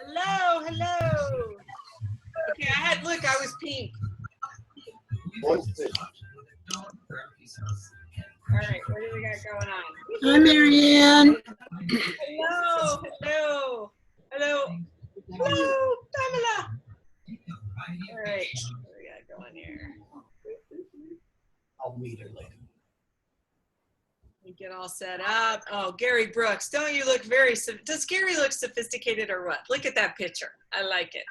Hello, hello. Okay, look, I was pink. All right, what do we got going on? Hi, Marianne. Hello, hello, hello, hello, Pamela. All right, what do we got going here? I'll meet her later. We get all set up. Oh, Gary Brooks, don't you look does Gary look sophisticated or what? Look at that picture. I like it.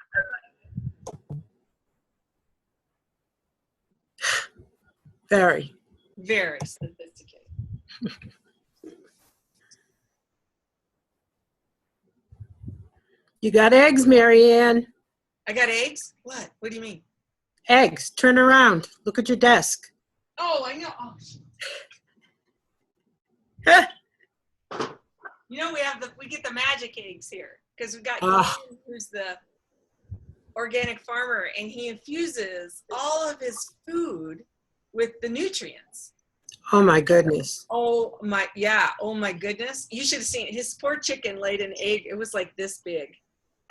Very. Very sophisticated. You got eggs, Marianne? I got eggs? What? What do you mean? Eggs. Turn around. Look at your desk. Oh, I know. Oh, you know, we get the magic eggs here because we got Ian, who's the organic farmer, and he infuses all of his food with the nutrients. Oh my goodness. Oh my, yeah. Oh my goodness. You should have seen it. His poor chicken laid an egg. It was like this big.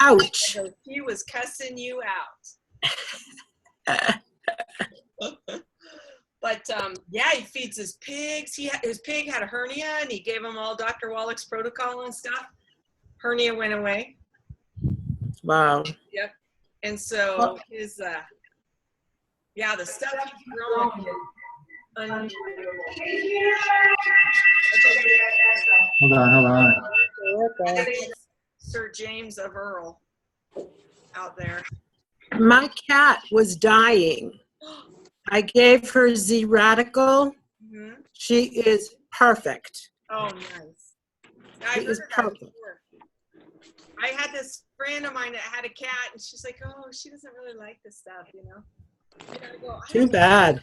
Ouch. So he was cussing you out. But yeah, he feeds his pigs. His pig had a hernia, and he gave him all Dr. Wallach's protocol and stuff. Hernia went away. Wow. Yep. And so his, yeah, the stuff he's growing. Hold on. Sir James of Earl out there. My cat was dying. I gave her Z-Radical. Mm-hmm. She is perfect. Oh, nice. She is perfect. I had this friend of mine that had a cat, and she's like, "Oh, she doesn't really like this stuff, you know." And I go, Too bad.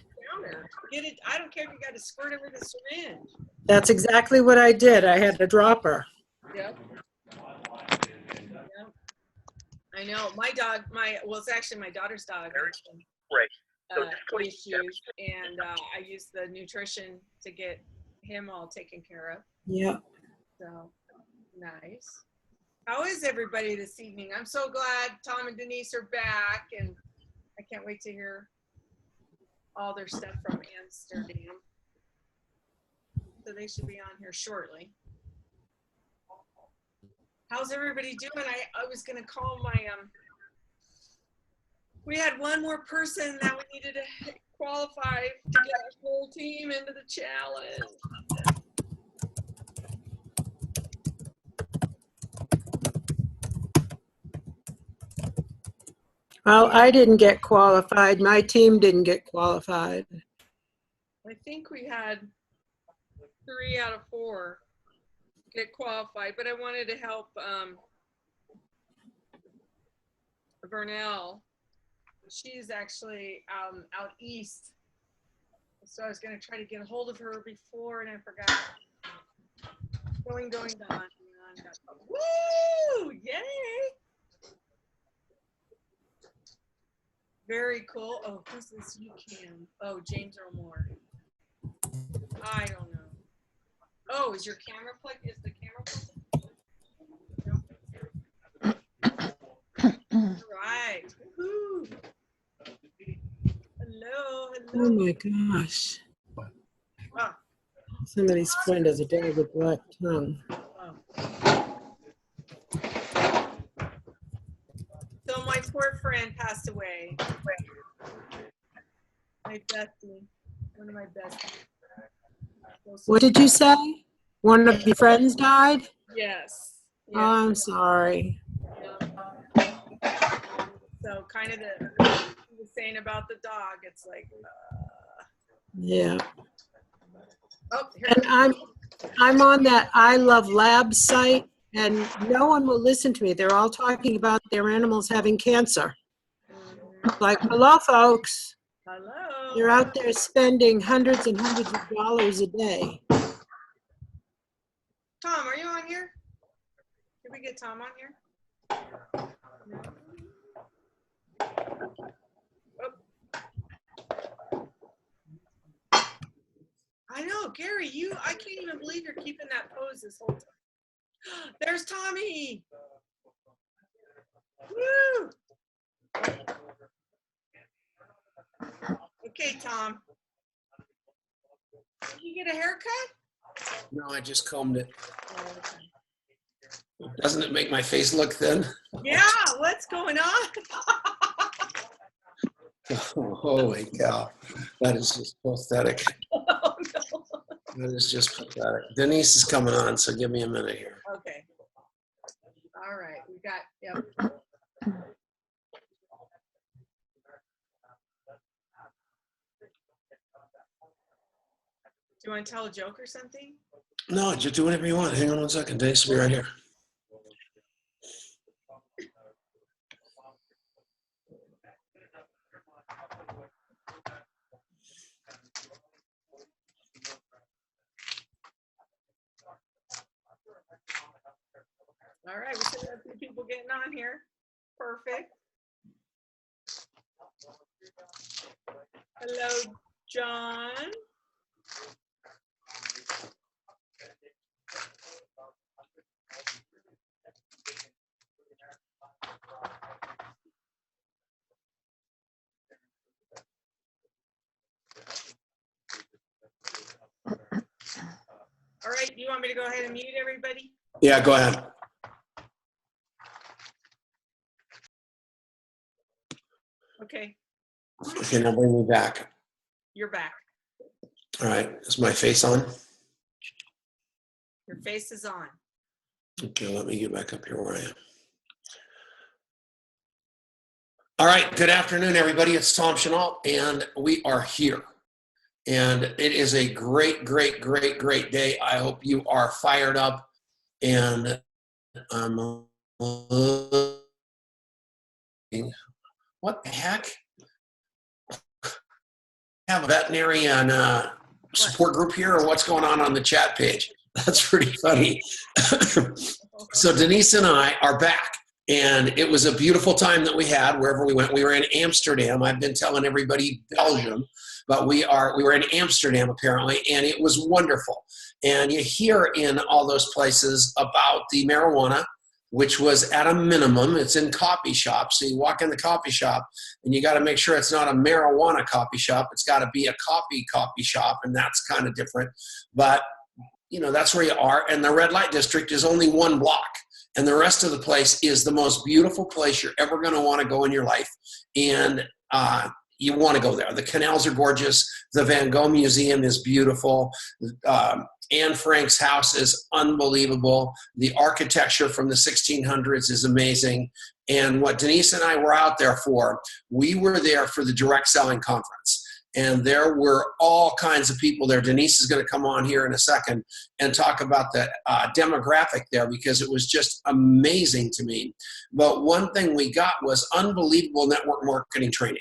Get it. I don't care if you got to squirt it with a syringe. That's exactly what I did. I had to drop her. Yep. I know. My dog, well, it's actually my daughter's dog. Issues, and I use the nutrition to get him all taken care of. Yeah. So nice. How is everybody this evening? I'm so glad Tom and Denise are back, and I can't wait to hear all their stuff from Amsterdam. So they should be on here shortly. How's everybody doing? I was gonna call my we had one more person that we needed to qualify to get our whole team into the challenge. Well, I didn't get qualified. My team didn't get qualified. I think we had 3 out of 4 get qualified, but I wanted to help Vernell. She's actually out east, so I was going to try to get a hold of her before, and I forgot. Going, done. Woo! Yay! Very cool. Oh, who's this? You can. Oh, James Earl Moore. I don't know. Oh, is your camera plugged? Is the camera plugged? All right. Woo-hoo. Hello. Oh my gosh. Oh. Somebody's friend has a dog with black tongue. Oh. So my poor friend passed away. My bestie. One of my besties. What did you say? One of your friends died? Yes. Oh, I'm sorry. So kind of the saying about the dog, it's like, yeah. Oh, here. And I'm on that I Love Labs site, and no one will listen to me. They're all talking about their animals having cancer. Like, hello, folks. Hello. They're out there spending hundreds and hundreds of dollars a day. Tom, are you on here? Did we get Tom on here? Oh. I know, Gary, I can't even believe you're keeping that pose this whole time. There's Tommy. Woo! Okay, Tom. Did you get a haircut? No, I just combed it. Oh, okay. Doesn't it make my face look thin? Yeah, what's going on? Oh, holy cow. That is just pathetic. Oh, no. That is just pathetic. Denice is coming on, so give me a minute here. Okay. All right. We got, yep. Do you want to tell a joke or something? No, just do whatever you want. Hang on one second. Denice will be right here. All right. We should have a few people getting on here. Perfect. Hello, John. All right, do you want me to go ahead and mute everybody? Yeah, go ahead. Okay, Okay, now bring me back. you're back. All right, is my face on? Your face is on. Okay, let me get back up here where I am. All right, good afternoon, everybody. It's Tom Chenault, and we are here. And it is a great, great, great, great day. I hope you are fired up. And what the heck? Have a veterinarian support group here, or what's going on the chat page? That's pretty funny. So Denice and I are back, and it was a beautiful time that we had wherever we went. We were in Amsterdam. I've been telling everybody Belgium, but we were in Amsterdam apparently, and it was wonderful. And you hear in all those places about the marijuana, which was at a minimum. It's in coffee shops. So you walk in the coffee shop and you got to make sure it's not a marijuana coffee shop. It's got to be a coffee shop, and that's kind of different. But, you know, that's where you are. And the red light district is only one block. And the rest of the place is the most beautiful place you're ever going to want to go in your life. And you want to go there. The canals are gorgeous. The Van Gogh Museum is beautiful. Anne Frank's house is unbelievable. The architecture from the 1600s is amazing. And what Denice and I were out there for, we were there for the direct selling conference. And there were all kinds of people there. Denice is going to come on here in a second and talk about the demographic there, because it was just amazing to me. But one thing we got was unbelievable network marketing training.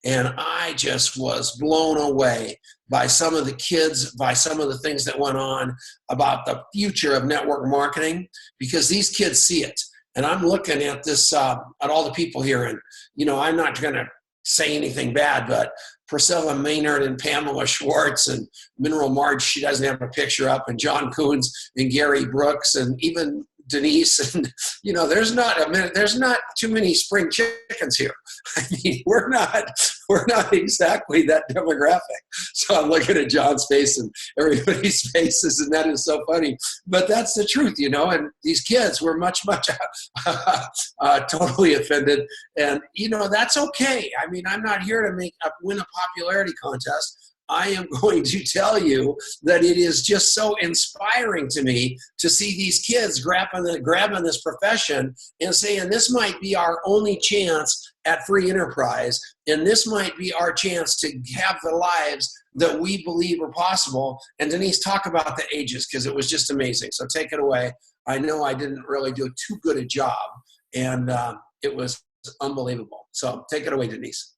And I just was blown away by some of the kids, by some of the things that went on about the future of network marketing, because these kids see it. And I'm looking at this, at all the people here, and, you know, I'm not going to say anything bad, but Priscilla Maynard and Pamela Schwartz and Mineral Marge, she doesn't have a picture up, and John Coons and Gary Brooks and even Denice, and you know, there's not too many spring chickens here. I mean, we're not exactly that demographic. So I'm looking at John's face and everybody's faces, and that is so funny. But that's the truth, you know. And these kids were much totally offended, and you know, that's okay. I mean, I'm not here to win a popularity contest. I am going to tell you that it is just so inspiring to me to see these kids grabbing this profession and saying, this might be our only chance at free enterprise, and this might be our chance to have the lives that we believe are possible. And Denice, talk about the ages, because it was just amazing. So take it away. I know I didn't really do too good a job, and it was unbelievable. So take it away, Denice.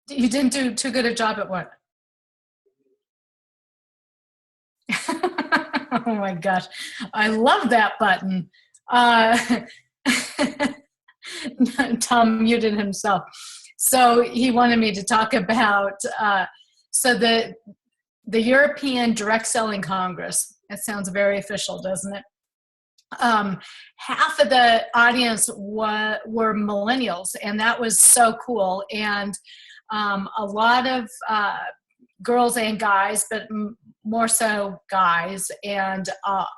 You didn't do too good a job at what? Oh my gosh, I love that button. Tom muted himself. So he wanted me to talk about, so the European Direct Selling Congress. It sounds very official, doesn't it? half of the audience were millennials, and that was so cool. And a lot of girls and guys, but more so guys, and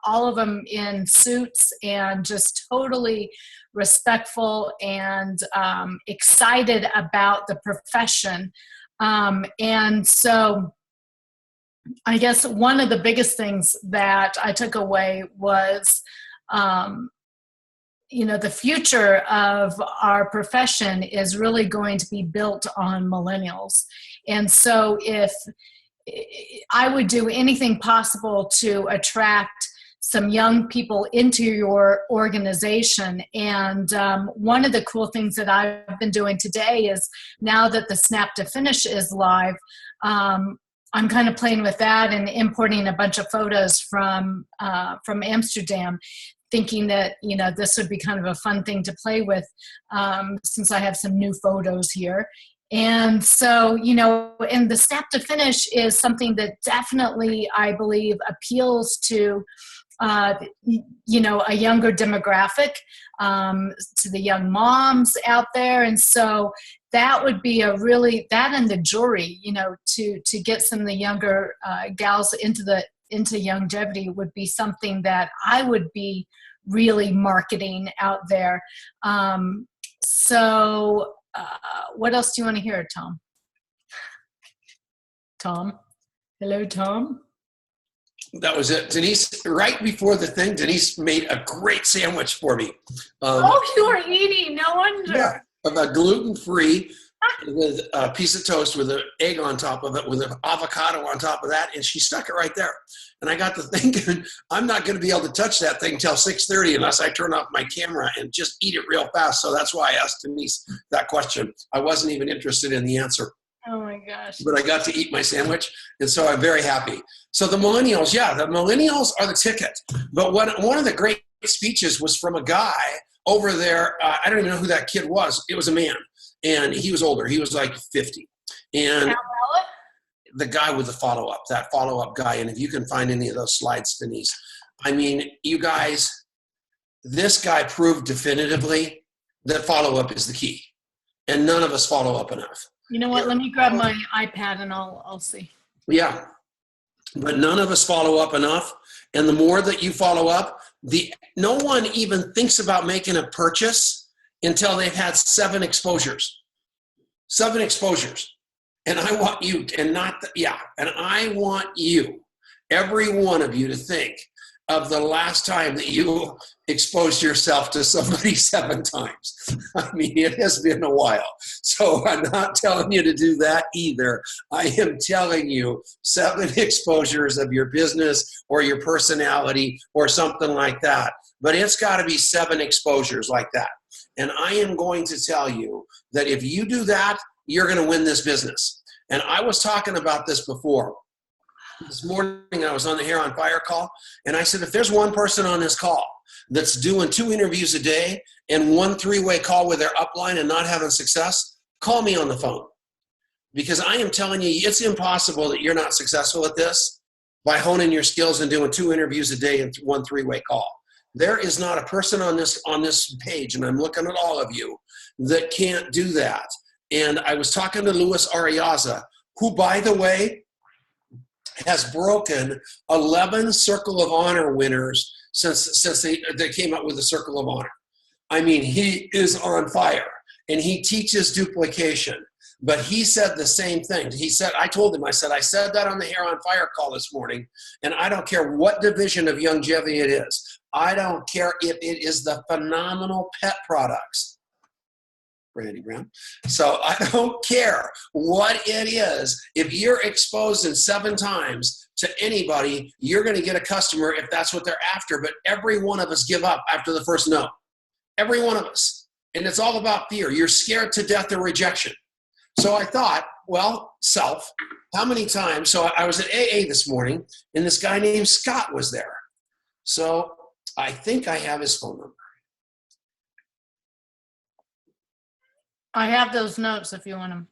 all of them in suits and just totally respectful and excited about the profession. And so I guess one of the biggest things that I took away was, the future of our profession is really going to be built on millennials. And so if I would do anything possible to attract some young people into your organization. And one of the cool things that I've been doing today is, now that the Snap to Finish is live, I'm kind of playing with that and importing a bunch of photos from Amsterdam, thinking that, this would be kind of a fun thing to play with, since I have some new photos here. And so, and the Snap to Finish is something that definitely, I believe, appeals to, a younger demographic, to the young moms out there. And so that would be that and the jury, to get some of the younger gals into longevity would be something that I would be really marketing out there. So what else do you want to hear, Tom? Tom? Hello, Tom? That was it. Denice, right before the thing, Denice made a great sandwich for me. You are eating, no wonder. Yeah, about gluten-free, with a piece of toast with an egg on top of it, with an avocado on top of that, and she stuck it right there. And I got to thinking, I'm not going to be able to touch that thing till 6:30 unless I turn off my camera and just eat it real fast. So that's why I asked Denice that question. I wasn't even interested in the answer. Oh my gosh. But I got to eat my sandwich, and so I'm very happy. So the millennials, the millennials are the ticket. But one of the great speeches was from a guy over there. I don't even know who that kid was. It was a man, and he was older. He was like 50. And the guy with the follow-up, that follow-up guy, and if you can find any of those slides, Denice, I mean, you guys, this guy proved definitively that follow-up is the key, and none of us follow up enough. You know what? Let me grab my iPad and I'll see. Yeah, but none of us follow up enough. And the more that you follow up, no one even thinks about making a purchase until they've had 7 exposures. 7 exposures. And I want you, and I want you, every one of you, to think of the last time that you exposed yourself to somebody 7 times. I mean, it has been a while. So I'm not telling you to do that either. I am telling you 7 exposures of your business or your personality or something like that. But it's got to be 7 exposures like that. And I am going to tell you that if you do that, you're going to win this business. And I was talking about this before. This morning I was on the Hair on Fire call, and I said, if there's one person on this call that's doing 2 interviews a day and 1 3-way call with their upline and not having success, call me on the phone. Because I am telling you, it's impossible that you're not successful at this by honing your skills and doing 2 interviews a day and 1 3-way call. There is not a person on this page, and I'm looking at all of you, that can't do that. And I was talking to Luis Ariaza, who, by the way, has broken 11 Circle of Honor winners since they came up with the Circle of Honor. I mean, he is on fire, and he teaches duplication. But he said the same thing. I told him, I said that on the Hair on Fire call this morning, and I don't care what division of longevity it is. I don't care if it is the phenomenal pet products. Randy Brown. So I don't care what it is. If you're exposed in 7 times to anybody, you're going to get a customer if that's what they're after. But every one of us give up after the first no. Every one of us. And it's all about fear. You're scared to death of rejection. So I thought, well, self, how many times? So I was at AA this morning, and this guy named Scott was there. So I think I have his phone number. I have those notes if you want them.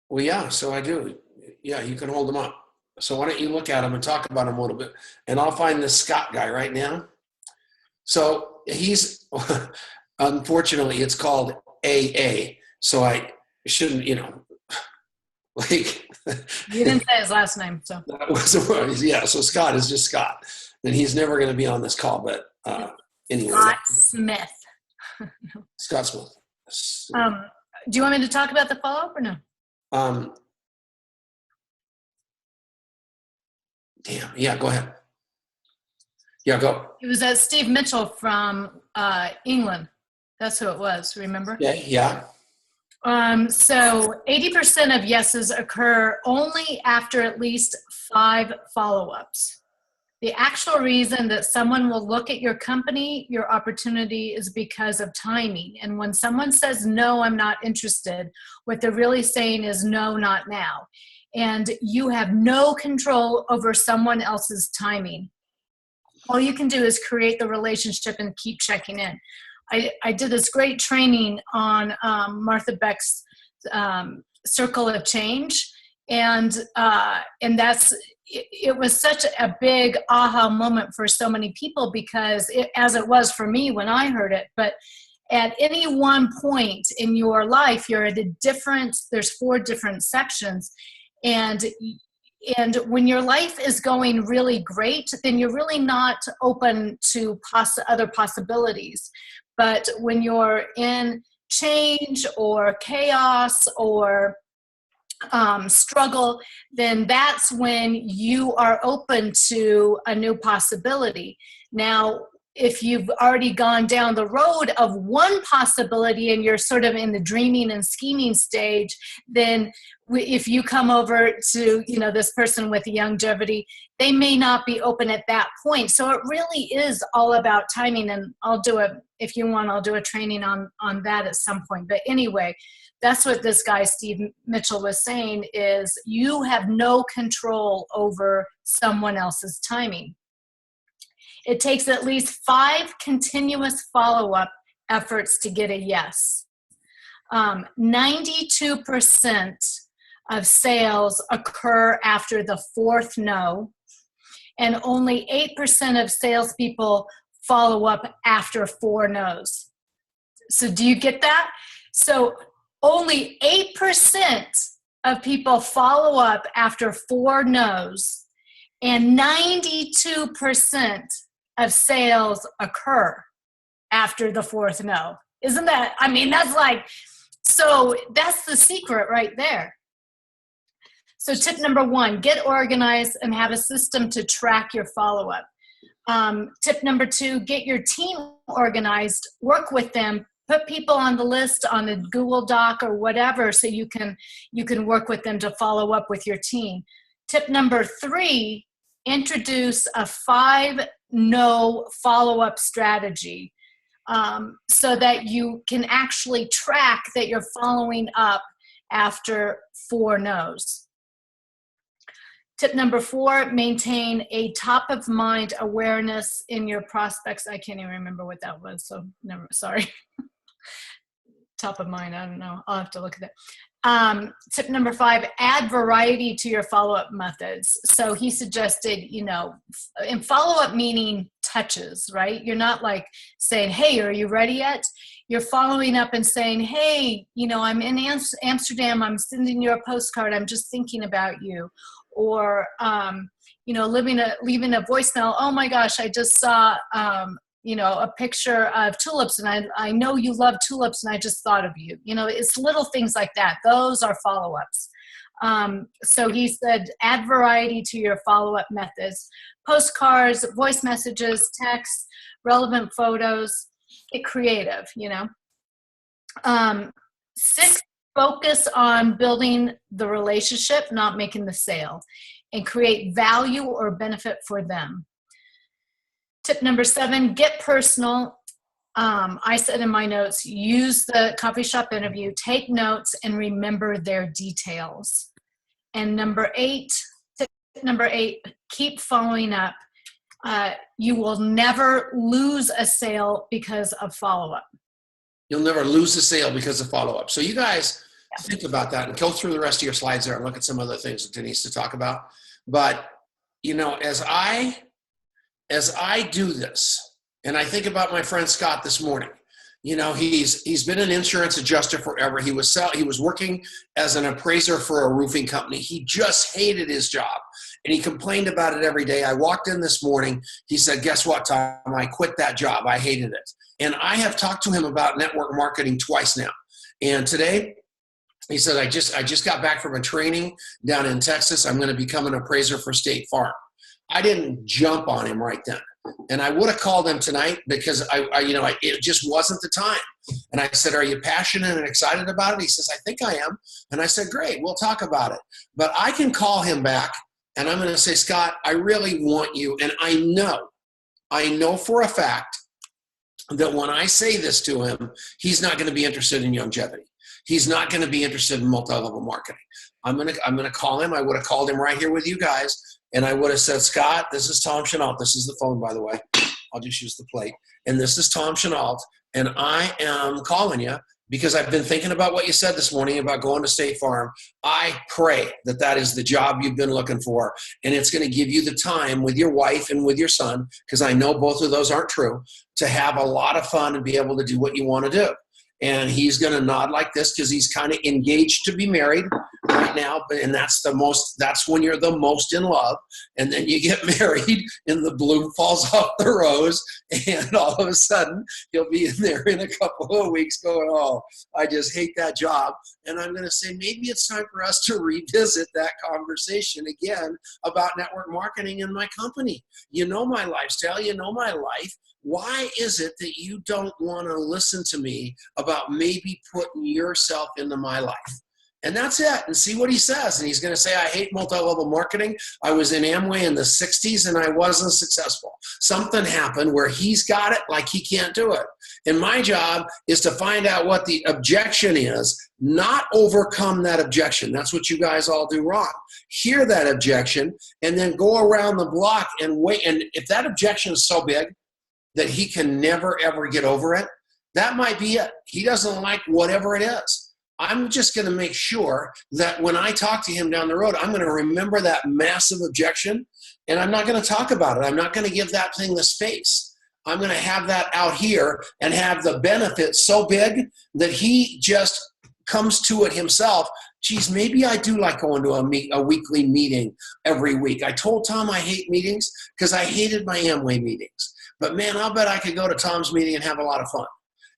Well, yeah, so I do. Yeah, you can hold them up. So why don't you look at them and talk about them a little bit. And I'll find this Scott guy right now. So he's, unfortunately, it's called AA. So I shouldn't, like. You didn't say his last name, so. That was, yeah, so Scott is just Scott. And he's never going to be on this call, but anyway. Scott Smith. Scott Smith. Do you want me to talk about the follow-up or no? Damn, yeah, go ahead. Yeah, go. It was Steve Mitchell from England. That's who it was, remember? Yeah. So 80% of yeses occur only after at least 5 follow-ups. The actual reason that someone will look at your company, your opportunity, is because of timing. And when someone says, no, I'm not interested, what they're really saying is, no, not now. And you have no control over someone else's timing. All you can do is create the relationship and keep checking in. I did this great training on Martha Beck's Circle of Change, and it was such a big aha moment for so many people, because as it was for me when I heard it. But at any one point in your life, you're at there's 4 different sections, and when your life is going really great, then you're really not open to other possibilities. But when you're in change or chaos or struggle, then that's when you are open to a new possibility. Now, if you've already gone down the road of one possibility and you're sort of in the dreaming and scheming stage, then if you come over to, this person with longevity, they may not be open at that point. So it really is all about timing. And if you want, I'll do a training on that at some point. But anyway, that's what this guy, Steve Mitchell, was saying, is you have no control over someone else's timing. It takes at least 5 continuous follow-up efforts to get a yes. 92% of sales occur after the 4th no, and only 8% of salespeople follow up after 4 no's. So do you get that? So only 8% of people follow up after 4 no's, and 92% of sales occur after the 4th no. Isn't that, so that's the secret right there. So tip number 1, get organized and have a system to track your follow-up. Tip number 2, get your team organized, work with them, put people on the list on the Google Doc or whatever, so you can work with them to follow up with your team. Tip number 3, introduce a 5 no follow-up strategy, so that you can actually track that you're following up after 4 no's. Tip number 4, maintain a top-of-mind awareness in your prospects. I can't even remember what that was, so sorry. Top of mind, I don't know. I'll have to look at that. Tip number 5, add variety to your follow-up methods. So he suggested, in follow-up meaning touches, right? You're not like saying, hey, are you ready yet? You're following up and saying, hey, I'm in Amsterdam. I'm sending you a postcard. I'm just thinking about you. Or, leaving a voicemail. Oh my gosh, I just saw, a picture of tulips, and I know you love tulips, and I just thought of you. It's little things like that. Those are follow-ups. So he said, add variety to your follow-up methods. Postcards, voice messages, texts, relevant photos. Get creative, 6, focus on building the relationship, not making the sale, and create value or benefit for them. Tip number 7, get personal. I said in my notes, use the coffee shop interview, take notes, and remember their details. And tip number 8, keep following up. You will never lose a sale because of follow-up. You'll never lose a sale because of follow-up. So you guys think about that and go through the rest of your slides there and look at some other things that Denise to talk about. But, as I do this, And I think about my friend Scott this morning. You know, he's been an insurance adjuster forever. He was working as an appraiser for a roofing company. He just hated his job, and he complained about it every day. I walked in this morning. He said, "Guess what, Tom? I quit that job. I hated it." And I have talked to him about network marketing twice now. And today, he said, I just got back from a training down in Texas. I'm going to become an appraiser for State Farm. I didn't jump on him right then. And I would have called him tonight because it just wasn't the time. And I said, "Are you passionate and excited about it?" He says, "I think I am." And I said, "Great, we'll talk about it." But I can call him back and I'm going to say, "Scott, I really want you." And I know for a fact that when I say this to him, he's not going to be interested in longevity. He's not going to be interested in multi-level marketing. I'm going to call him. I would have called him right here with you guys. And I would have said, "Scott, this is Tom Chenault." This is the phone, by the way. I'll just use the plate. "And this is Tom Chenault. And I am calling you because I've been thinking about what you said this morning about going to State Farm. I pray that that is the job you've been looking for. And it's going to give you the time with your wife and with your son, because I know both of those aren't true, to have a lot of fun and be able to do what you want to do." And he's going to nod like this because he's kind of engaged to be married right now. And that's when you're the most in love. And then you get married and the bloom falls off the rose. And all of a sudden he'll be in there in a couple of weeks going, "Oh, I just hate that job." And I'm going to say, maybe it's time for us to revisit that conversation again about network marketing in my company. You know my lifestyle, you know my life. Why is it that you don't want to listen to me about maybe putting yourself into my life? And that's it. And see what he says. And he's going to say, "I hate multi-level marketing. I was in Amway in the 60s and I wasn't successful." Something happened where he's got it like he can't do it. And my job is to find out what the objection is, not overcome that objection. That's what you guys all do wrong. Hear that objection and then go around the block and wait. And if that objection is so big that he can never, ever get over it, that might be it. He doesn't like whatever it is. I'm just going to make sure that when I talk to him down the road, I'm going to remember that massive objection, and I'm not going to talk about it. I'm not going to give that thing the space. I'm going to have that out here and have the benefit so big that he just comes to it himself. Geez, maybe I do like going to a weekly meeting every week. I told Tom I hate meetings because I hated my Amway meetings. But man, I'll bet I could go to Tom's meeting and have a lot of fun.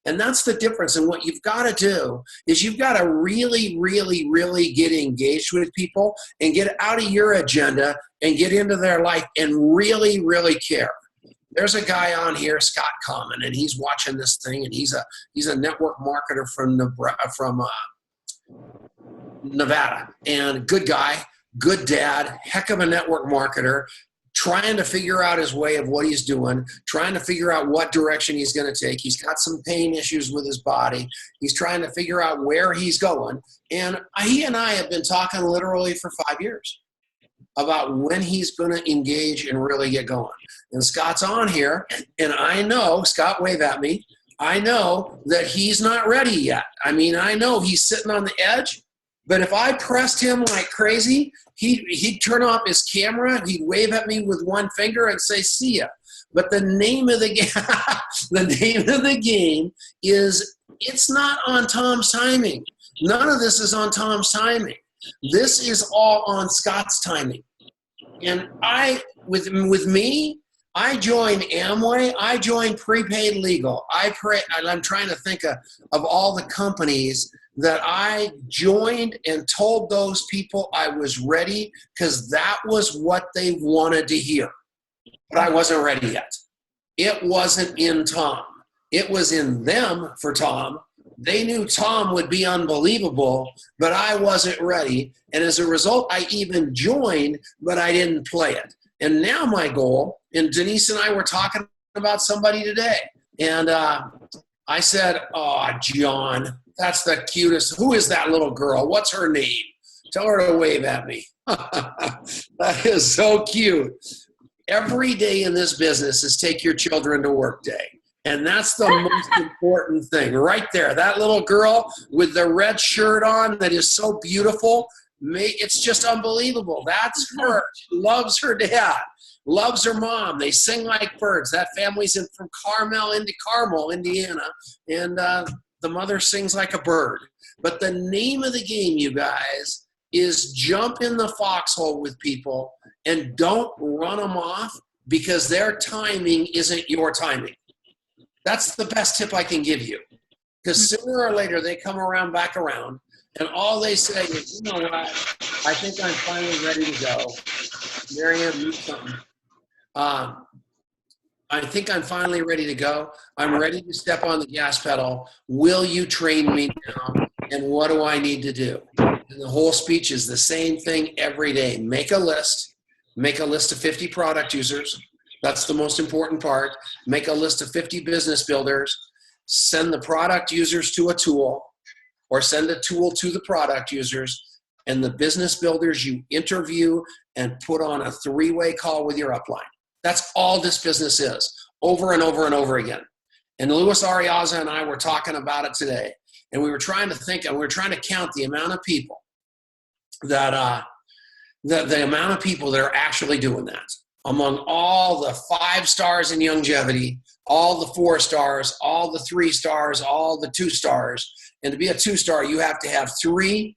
And that's the difference. And what you've got to do is you've got to really, really, really get engaged with people and get out of your agenda and get into their life and really, really care. There's a guy on here, Scott Common, and he's watching this thing, and he's a network marketer from Nevada, and good guy, good dad, heck of a network marketer, trying to figure out his way of what he's doing, trying to figure out what direction he's going to take. He's got some pain issues with his body. He's trying to figure out where he's going. And he and I have been talking literally for 5 years about when he's going to engage and really get going. And Scott's on here, and I know, Scott, wave at me, I know that he's not ready yet. I mean, I know he's sitting on the edge, but if I pressed him like crazy, he'd turn off his camera, he'd wave at me with one finger and say, "See ya." But the name of the game, is it's not on Tom's timing. None of this is on Tom's timing. This is all on Scott's timing. And with me, I joined Amway. I joined Prepaid Legal. I'm trying to think of all the companies that I joined and told those people I was ready because that was what they wanted to hear. But I wasn't ready yet. It wasn't in Tom. It was in them for Tom. They knew Tom would be unbelievable, but I wasn't ready. And as a result, I even joined, but I didn't play it. And now my goal, and Denice and I were talking about somebody today, and I said, "Oh, John, that's the cutest. Who is that little girl? What's her name? Tell her to wave at me." That is so cute. Every day in this business is take your children to work day. And that's the most important thing right there. That little girl with the red shirt on that is so beautiful. It's just unbelievable. That's her. She loves her dad. loves her mom. They sing like birds. That family's from Carmel, Indiana, and the mother sings like a bird. But the name of the game, you guys, is jump in the foxhole with people and don't run them off because their timing isn't your timing. That's the best tip I can give you. Because sooner or later, they come back around, and all they say is, you know what, I think I'm finally ready to go. Marianne, mute something. I think I'm finally ready to go. I'm ready to step on the gas pedal. Will you train me now? And what do I need to do? And the whole speech is the same thing every day. Make a list. Make a list of 50 product users. That's the most important part. Make a list of 50 business builders. Send the product users to a tool, or send a tool to the product users, and the business builders you interview and put on a 3-way call with your upline. That's all this business is, over and over and over again. And Luis Ariaza and I were talking about it today, and we were trying to think, and we were trying to count the amount of people that the amount of people that are actually doing that. Among all the 5 stars in longevity, all the 4 stars, all the 3 stars, all the 2 stars, and to be a 2-star, you have to have 3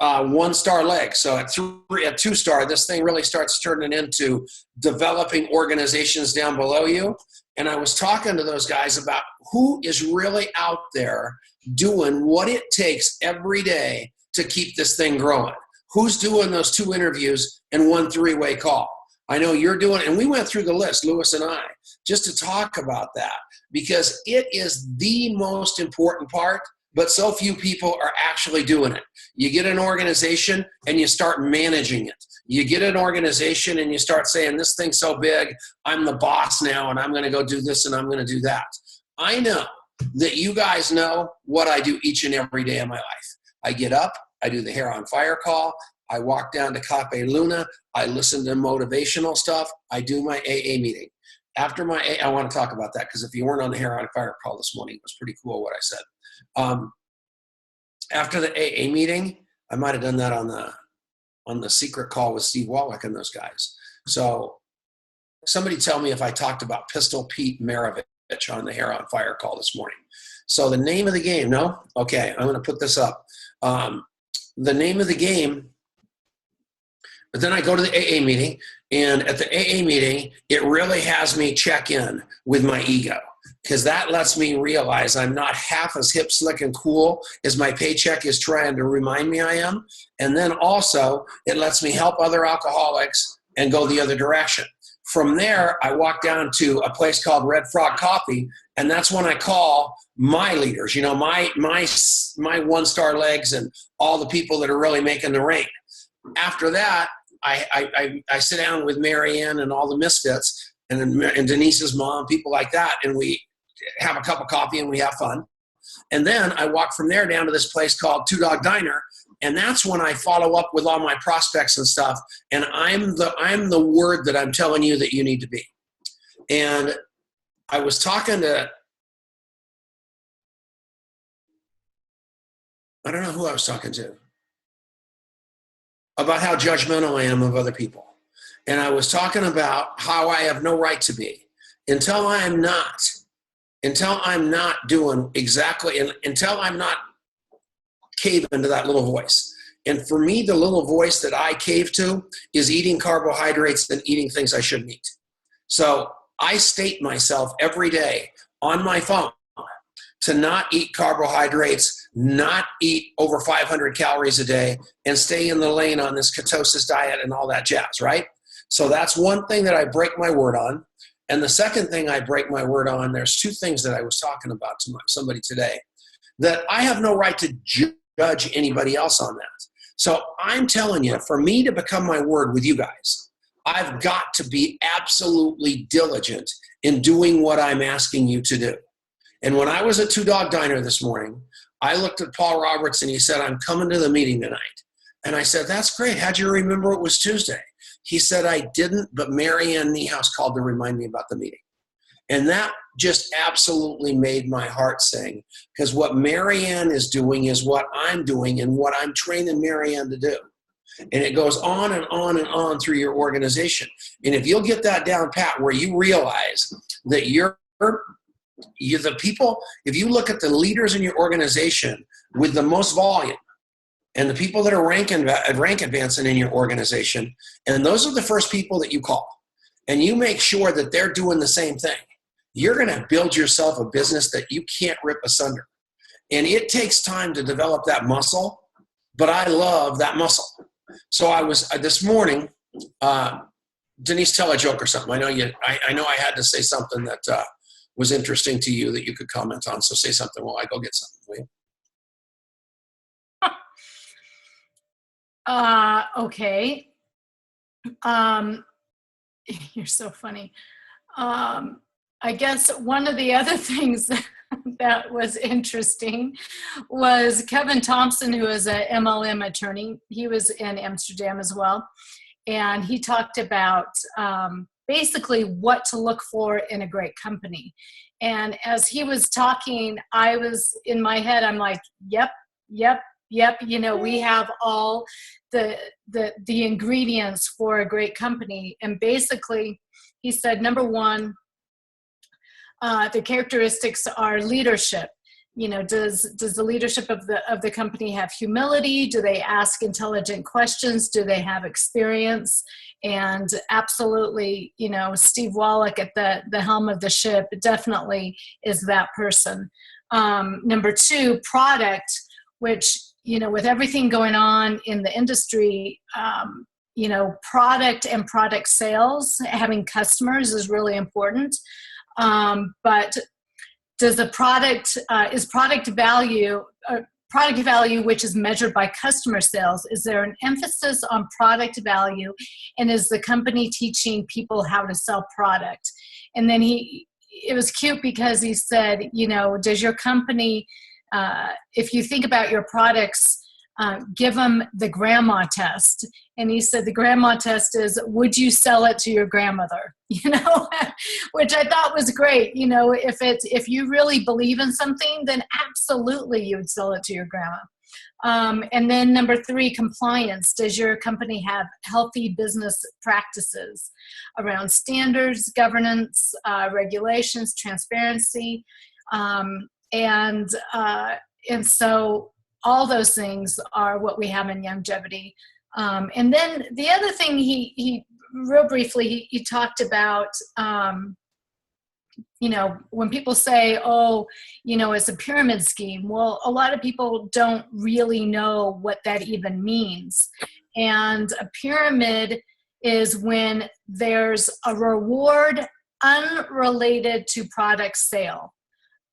1-star legs. So at 2-star, this thing really starts turning into developing organizations down below you. And I was talking to those guys about who is really out there doing what it takes every day to keep this thing growing. Who's doing those 2 interviews and 1 3-way call? I know you're doing it, and we went through the list, Luis and I, just to talk about that, because it is the most important part, but so few people are actually doing it. You get an organization and you start managing it. You get an organization and you start saying, this thing's so big, I'm the boss now, and I'm going to go do this and I'm going to do that. I know that you guys know what I do each and every day of my life. I get up, I do the Hair on Fire call, I walk down to Cafe Luna, I listen to motivational stuff, I do my AA meeting. After my AA, I want to talk about that, because if you weren't on the Hair on Fire call this morning, it was pretty cool what I said. After the AA meeting, I might have done that on the secret call with Steve Wallach and those guys. So somebody tell me if I talked about Pistol Pete Maravich on the Hair on Fire call this morning. So the name of the game, no? Okay, I'm going to put this up. The name of the game, but then I go to the AA meeting, and at the AA meeting, it really has me check in with my ego, because that lets me realize I'm not half as hip, slick, and cool as my paycheck is trying to remind me I am. And then also, it lets me help other alcoholics and go the other direction. From there, I walk down to a place called Red Frog Coffee, and that's when I call my leaders, you know, my 1-star legs and all the people that are really making the rain. After that, I sit down with Marianne and all the misfits, and Denice's mom, people like that, and we have a cup of coffee and we have fun. And then I walk from there down to this place called Two Dog Diner, and that's when I follow up with all my prospects and stuff, and I'm the word that I'm telling you that you need to be. And I was talking to, I don't know who I was talking to, about how judgmental I am of other people. And I was talking about how I have no right to be until I'm not doing exactly, and until I'm not caving to that little voice. And for me, the little voice that I cave to is eating carbohydrates and eating things I shouldn't eat. So I state myself every day on my phone to not eat carbohydrates, not eat over 500 calories a day, and stay in the lane on this ketosis diet and all that jazz, right? So that's one thing that I break my word on. And the second thing I break my word on, there's 2 things that I was talking about to somebody today, that I have no right to judge anybody else on that. So I'm telling you, for me to become my word with you guys, I've got to be absolutely diligent in doing what I'm asking you to do. And when I was at Two Dog Diner this morning, I looked at Paul Roberts and he said, I'm coming to the meeting tonight. And I said, that's great. How'd you remember it was Tuesday? He said, I didn't, but Marianne Niehaus called to remind me about the meeting. And that just absolutely made my heart sing, because what Marianne is doing is what I'm doing and what I'm training Marianne to do. And it goes on and on and on through your organization. And if you'll get that down pat, where you realize that you're the people, if you look at the leaders in your organization with the most volume and the people that are rank advancing in your organization, and those are the first people that you call, and you make sure that they're doing the same thing, you're going to build yourself a business that you can't rip asunder. And it takes time to develop that muscle, but I love that muscle. So I was this morning, Denice, tell a joke or something. I know I had to say something that was interesting to you that you could comment on. So say something while I go get something, will you? Okay. You're so funny. I guess one of the other things that was interesting was Kevin Thompson, who is a MLM attorney. He was in Amsterdam as well. And he talked about basically what to look for in a great company. And as he was talking, I was in my head, I'm like, yep. You know, we have all the ingredients for a great company. And basically, he said, number one, the characteristics are leadership. You know, does the leadership of the company have humility? Do they ask intelligent questions? Do they have experience? And absolutely, you know, Steve Wallach at the helm of the ship definitely is that person. Number two, product, which, you know, with everything going on in the industry, you know, product and product sales, having customers is really important. But does the product, is product value, which is measured by customer sales, is there an emphasis on product value, and is the company teaching people how to sell product? And then it was cute because he said, you know, does your company, if you think about your products, give them the grandma test. And he said the grandma test is, would you sell it to your grandmother? You know, which I thought was great. You know, if you really believe in something, then absolutely you would sell it to your grandma. And then number three, compliance. Does your company have healthy business practices around standards, governance, regulations, transparency? And so all those things are what we have in longevity. And then the other thing he real briefly, he talked about, you know, when people say, oh, you know, it's a pyramid scheme. Well, a lot of people don't really know what that even means. And a pyramid is when there's a reward unrelated to product sale.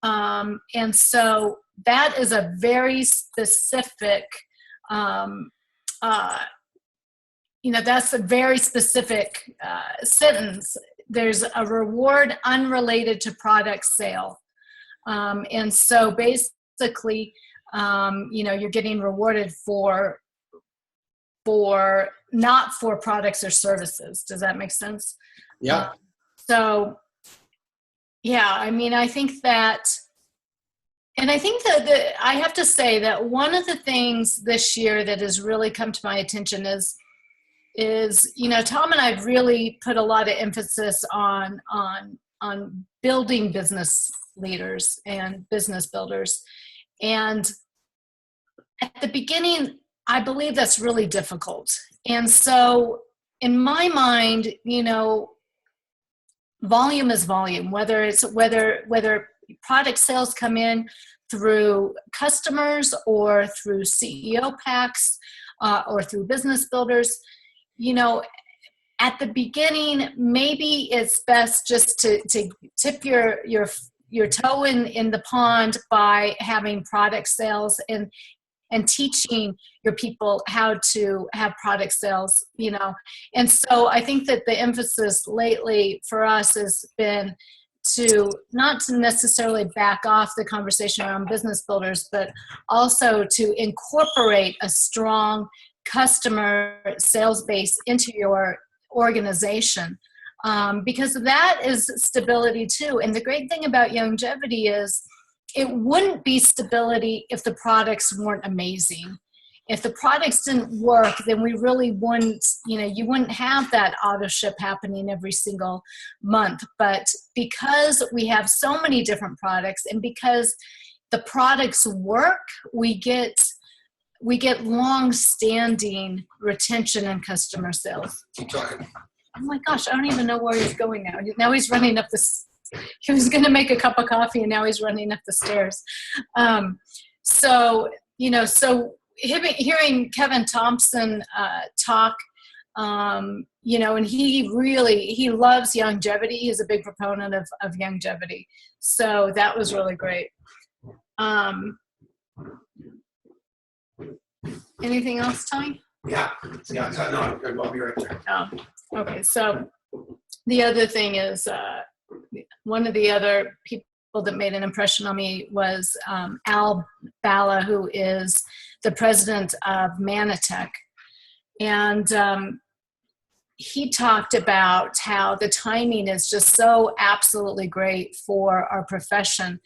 And so that is a very specific, you know, that's a very specific sentence. There's a reward unrelated to product sale. And so basically, you know, you're getting rewarded for not for products or services. Does that make sense? Yeah. So, yeah, I mean, I think that, and I think that I have to say that one of the things this year that has really come to my attention is, you know, Tom and I really put a lot of emphasis on building business leaders and business builders. And at the beginning, I believe that's really difficult. And so in my mind, you know, volume is volume, whether product sales come in through customers or through CEO packs or through business builders. You know, at the beginning, maybe it's best just to tip your toe in the pond by having product sales and teaching your people how to have product sales, you know. And so I think that the emphasis lately for us has been not to necessarily back off the conversation around business builders, but also to incorporate a strong customer sales base into your organization, because that is stability too. And the great thing about longevity is it wouldn't be stability if the products weren't amazing. If the products didn't work, then we really wouldn't, you wouldn't have that auto ship happening every single month. But because we have so many different products and because the products work, we get long-standing retention and customer sales. Keep talking. Oh my gosh, I don't even know where he's going now. Now he's running up this. He was going to make a cup of coffee, and now he's running up the stairs. So hearing Kevin Thompson talk, and he loves longevity. He's a big proponent of longevity. So that was really great. Anything else, Tony? Yeah. No, I'll be right there. Oh, okay. So the other thing is, one of the other people that made an impression on me was Al Bala, who is the president of Manatech. And he talked about how the timing is just so absolutely great for our profession,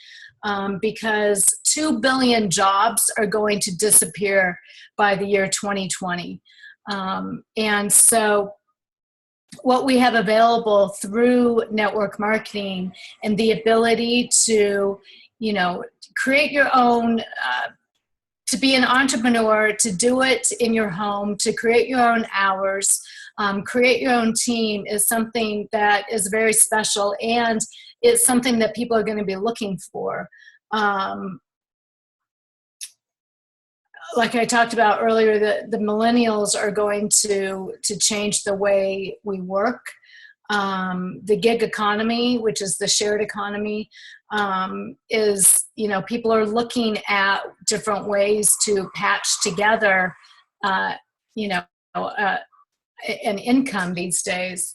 because 2 billion jobs are going to disappear by the year 2020. And so what we have available through network marketing and the ability to, create your own, to be an entrepreneur, to do it in your home, to create your own hours, create your own team is something that is very special, and it's something that people are going to be looking for. Like I talked about earlier, the millennials are going to change the way we work. The gig economy, which is the shared economy, is, people are looking at different ways to patch together, an income these days.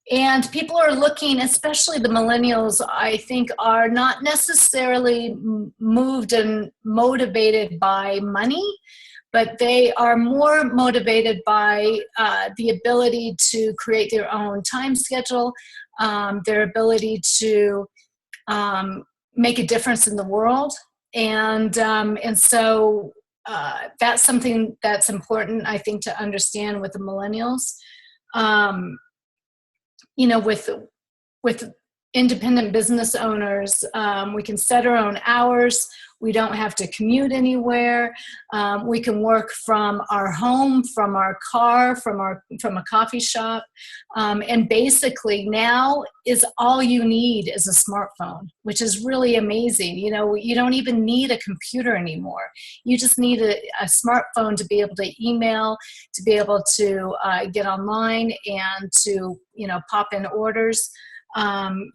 And people are looking, especially the millennials, I think, are not necessarily moved and motivated by money, but they are more motivated by the ability to create their own time schedule, their ability to make a difference in the world. And so that's something that's important, I think, to understand with the millennials. With independent business owners, we can set our own hours. We don't have to commute anywhere. We can work from our home, from our car, from a coffee shop. And basically now is all you need is a smartphone, which is really amazing. You don't even need a computer anymore. You just need a smartphone to be able to email, to be able to get online and to, pop in orders.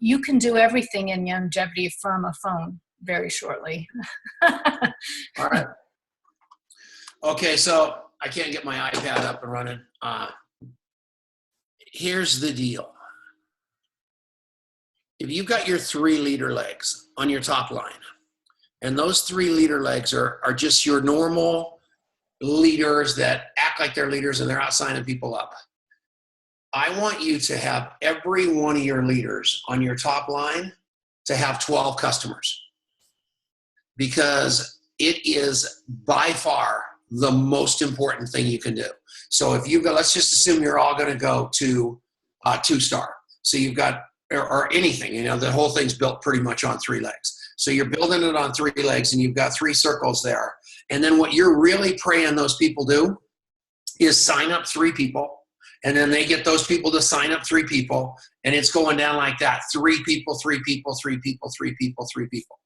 You can do everything in longevity from a phone very shortly. All right. Okay, so I can't get my iPad up and running. Here's the deal. If you've got your 3 leader legs on your top line, and those 3 leader legs are just your normal leaders that act like they're leaders and they're out signing people up, I want you to have every one of your leaders on your top line to have 12 customers, because it is by far the most important thing you can do. So if you go, let's just assume you're all going to go to 2-star. So you've got, or anything, the whole thing's built pretty much on 3 legs. So you're building it on 3 legs and you've got 3 circles there. And then what you're really praying those people do is sign up 3 people. And then they get those people to sign up 3 people. And it's going down like that. 3 people, 3 people, 3 people, 3 people, 3 people.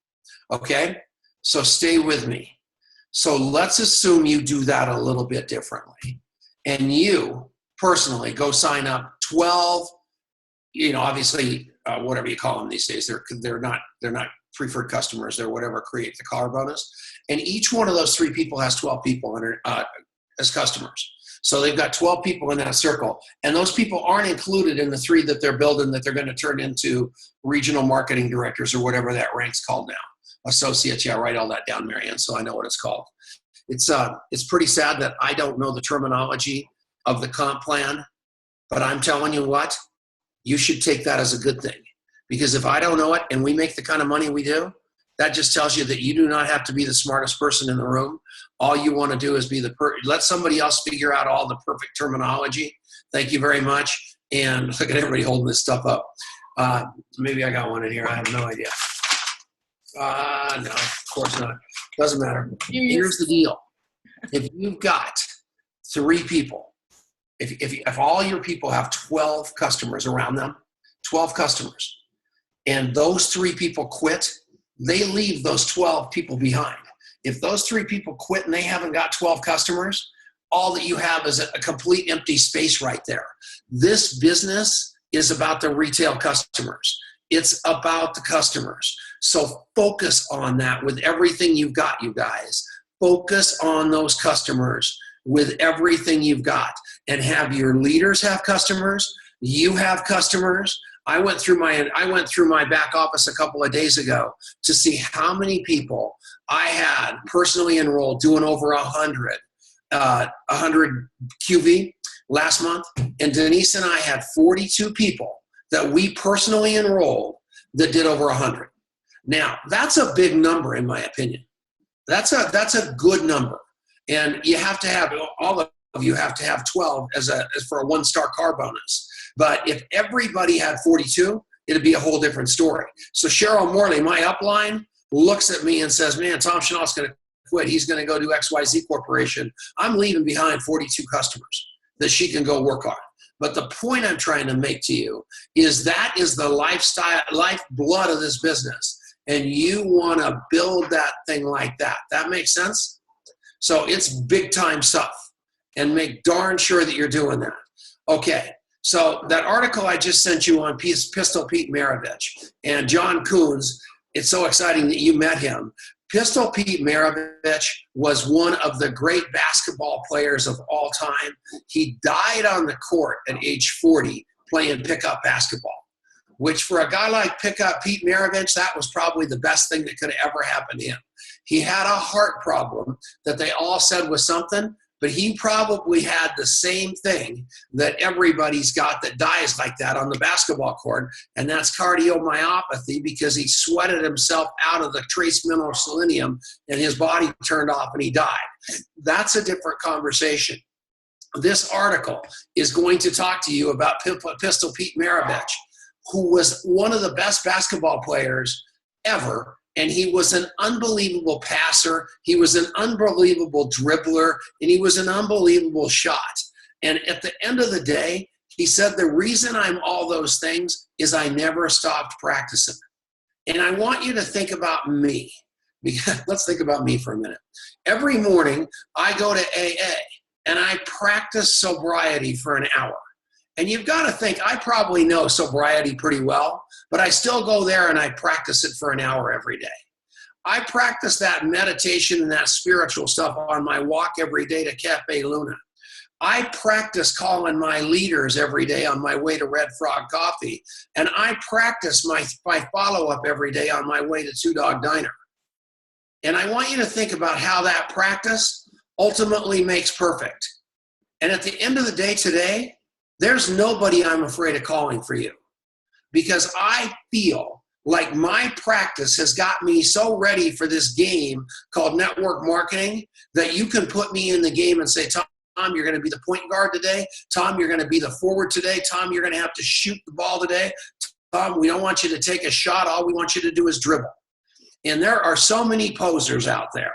Okay? So stay with me. So let's assume you do that a little bit differently. And you personally go sign up 12, obviously, whatever you call them these days, they're not preferred customers, they're whatever, create the car bonus. And each one of those 3 people has 12 people as customers. So they've got 12 people in that circle. And those people aren't included in the 3 that they're building that they're going to turn into regional marketing directors or whatever that rank's called now. Associates, yeah, write all that down, Marianne, so I know what it's called. It's pretty sad that I don't know the terminology of the comp plan, but I'm telling you what, you should take that as a good thing. Because if I don't know it and we make the kind of money we do, That just tells you that you do not have to be the smartest person in the room. All you want to do is be let somebody else figure out all the perfect terminology. Thank you very much. And look at everybody holding this stuff up. Maybe I got one in here. I have no idea. No, of course not. Doesn't matter. Here's the deal. If you've got 3 people, if all your people have 12 customers around them, 12 customers, and those 3 people quit, they leave those 12 people behind. If those 3 people quit and they haven't got 12 customers, all that you have is a complete empty space right there. This business is about the retail customers. It's about the customers. So focus on that with everything you've got, you guys. Focus on those customers with everything you've got, and have your leaders have customers. You have customers. I went through my back office a couple of days ago to see how many people I had personally enrolled doing over 100 QV last month. And Denice and I had 42 people that we personally enrolled that did over 100. Now, that's a big number in my opinion. That's a good number. And you have to have, all of you have to have 12 as for a 1-star car bonus. But if everybody had 42, it'd be a whole different story. So Cheryl Morley, my upline, looks at me and says, man, Tom Chenault's going to quit. He's going to go do XYZ Corporation. I'm leaving behind 42 customers that she can go work on. But the point I'm trying to make to you is that is the lifeblood of this business. And you want to build that thing like that. That makes sense? So it's big time stuff. And make darn sure that you're doing that. Okay. So that article I just sent you on Pistol Pete Maravich and John Coons, it's so exciting that you met him. Pistol Pete Maravich was one of the great basketball players of all time. He died on the court at age 40 playing pickup basketball, which for a guy like Pickup Pete Maravich, that was probably the best thing that could have ever happened to him. He had a heart problem that they all said was something, but he probably had the same thing that everybody's got that dies like that on the basketball court, and that's cardiomyopathy, because he sweated himself out of the trace mineral selenium and his body turned off and he died. That's a different conversation. This article is going to talk to you about Pistol Pete Maravich, who was one of the best basketball players ever. And he was an unbelievable passer. He was an unbelievable dribbler, and he was an unbelievable shot. And at the end of the day, he said, the reason I'm all those things is I never stopped practicing. And I want you to think about me. Let's think about me for a minute. Every morning, I go to AA, and I practice sobriety for an hour. And you've got to think, I probably know sobriety pretty well, but I still go there and I practice it for an hour every day. I practice that meditation and that spiritual stuff on my walk every day to Cafe Luna. I practice calling my leaders every day on my way to Red Frog Coffee. And I practice my follow-up every day on my way to Two Dog Diner. And I want you to think about how that practice ultimately makes perfect. And at the end of the day today, there's nobody I'm afraid of calling for you, because I feel like my practice has got me so ready for this game called network marketing that you can put me in the game and say, Tom, you're going to be the point guard today. Tom, you're going to be the forward today. Tom, you're going to have to shoot the ball today. Tom, we don't want you to take a shot. All we want you to do is dribble. And there are so many posers out there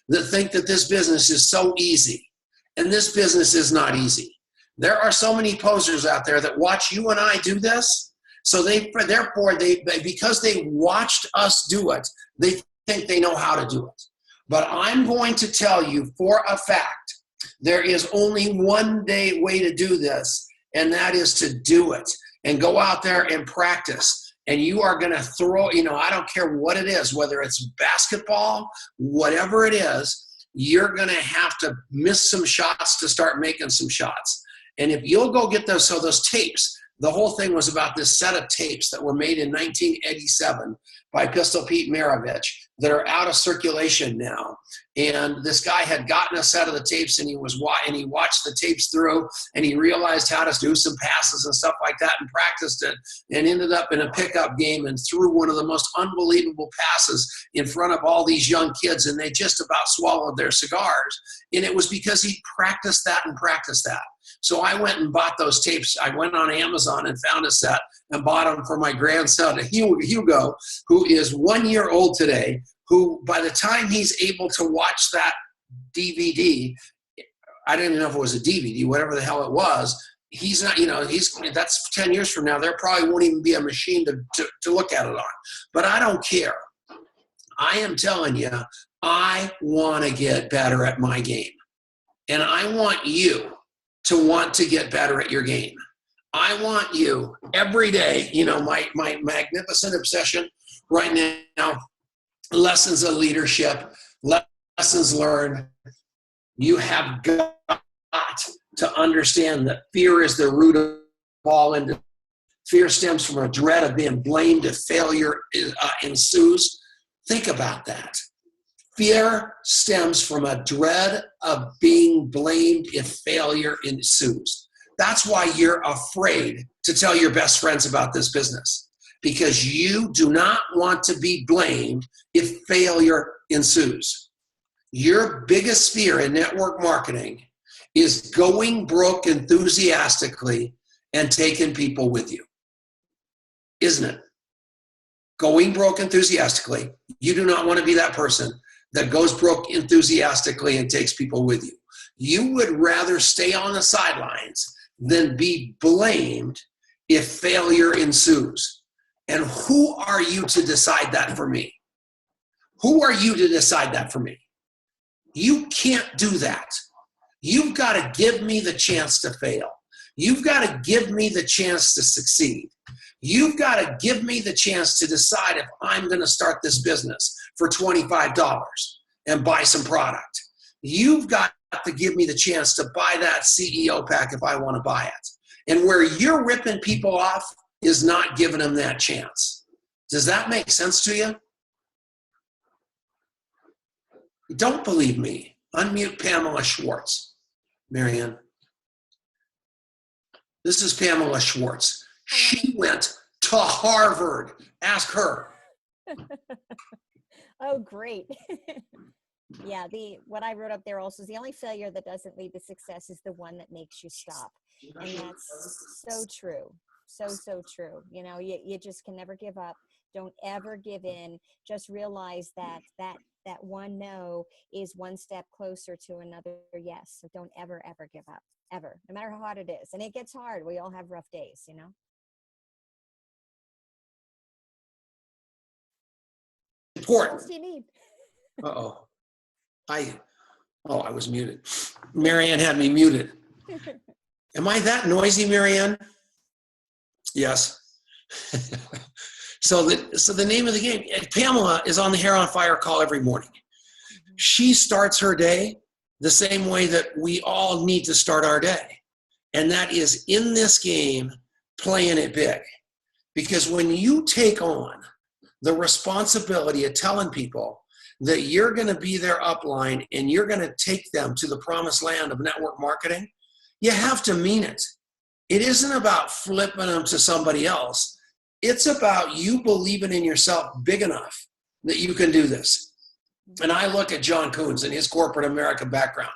that think that this business is so easy. And this business is not easy. There are so many posers out there that watch you and I do this. So therefore, because they watched us do it, they think they know how to do it. But I'm going to tell you for a fact, there is only one way to do this, and that is to do it and go out there and practice. And you are going to throw, I don't care what it is, whether it's basketball, whatever it is, you're going to have to miss some shots to start making some shots. And if you'll go get those tapes The whole thing was about this set of tapes that were made in 1987 by Pistol Pete Maravich that are out of circulation now. And this guy had gotten a set of the tapes, and he watched the tapes through, and he realized how to do some passes and stuff like that, and practiced it, and ended up in a pickup game and threw one of the most unbelievable passes in front of all these young kids, and they just about swallowed their cigars. And it was because he practiced that and practiced that. So I went and bought those tapes. I went on Amazon and found a set and bought them for my grandson, Hugo, who is 1 year old today, who by the time he's able to watch that DVD, I didn't even know if it was a DVD, whatever the hell it was, he's not, that's 10 years from now, there probably won't even be a machine to look at it on. But I don't care. I am telling you, I want to get better at my game. And I want you to want to get better at your game. I want you every day, my magnificent obsession right now, lessons of leadership, lessons learned. You have got to understand that fear is the root of all, and fear stems from a dread of being blamed if failure ensues. Think about that. Fear stems from a dread of being blamed if failure ensues. That's why you're afraid to tell your best friends about this business, because you do not want to be blamed if failure ensues. Your biggest fear in network marketing is going broke enthusiastically and taking people with you, isn't it? Going broke enthusiastically. You do not want to be that person that goes broke enthusiastically and takes people with you. You would rather stay on the sidelines than be blamed if failure ensues. And who are you to decide that for me? Who are you to decide that for me? You can't do that. You've got to give me the chance to fail. You've got to give me the chance to succeed. You've got to give me the chance to decide if I'm going to start this business for $25 and buy some product. You've got to give me the chance to buy that CEO pack if I want to buy it. And where you're ripping people off is not giving them that chance. Does that make sense to you? Don't believe me. Unmute Pamela Schwartz. Marianne. This is Pamela Schwartz. She went to Harvard. Ask her. Oh, great. Yeah, what I wrote up there also is the only failure that doesn't lead to success is the one that makes you stop. And that's so true. So true. You just can never give up. Don't ever give in. Just realize that one no is one step closer to another yes. So don't ever give up. Ever. No matter how hard it is. And it gets hard. We all have rough days, What else do you need? Uh-oh. I was muted. Marianne had me muted. Am I that noisy, Marianne? Yes. So the name of the game, Pamela is on the Hair on Fire call every morning. She starts her day the same way that we all need to start our day. And that is in this game, playing it big. Because when you take on the responsibility of telling people that you're going to be their upline and you're going to take them to the promised land of network marketing, you have to mean it. It isn't about flipping them to somebody else. It's about you believing in yourself big enough that you can do this. And I look at John Coons and his corporate America background.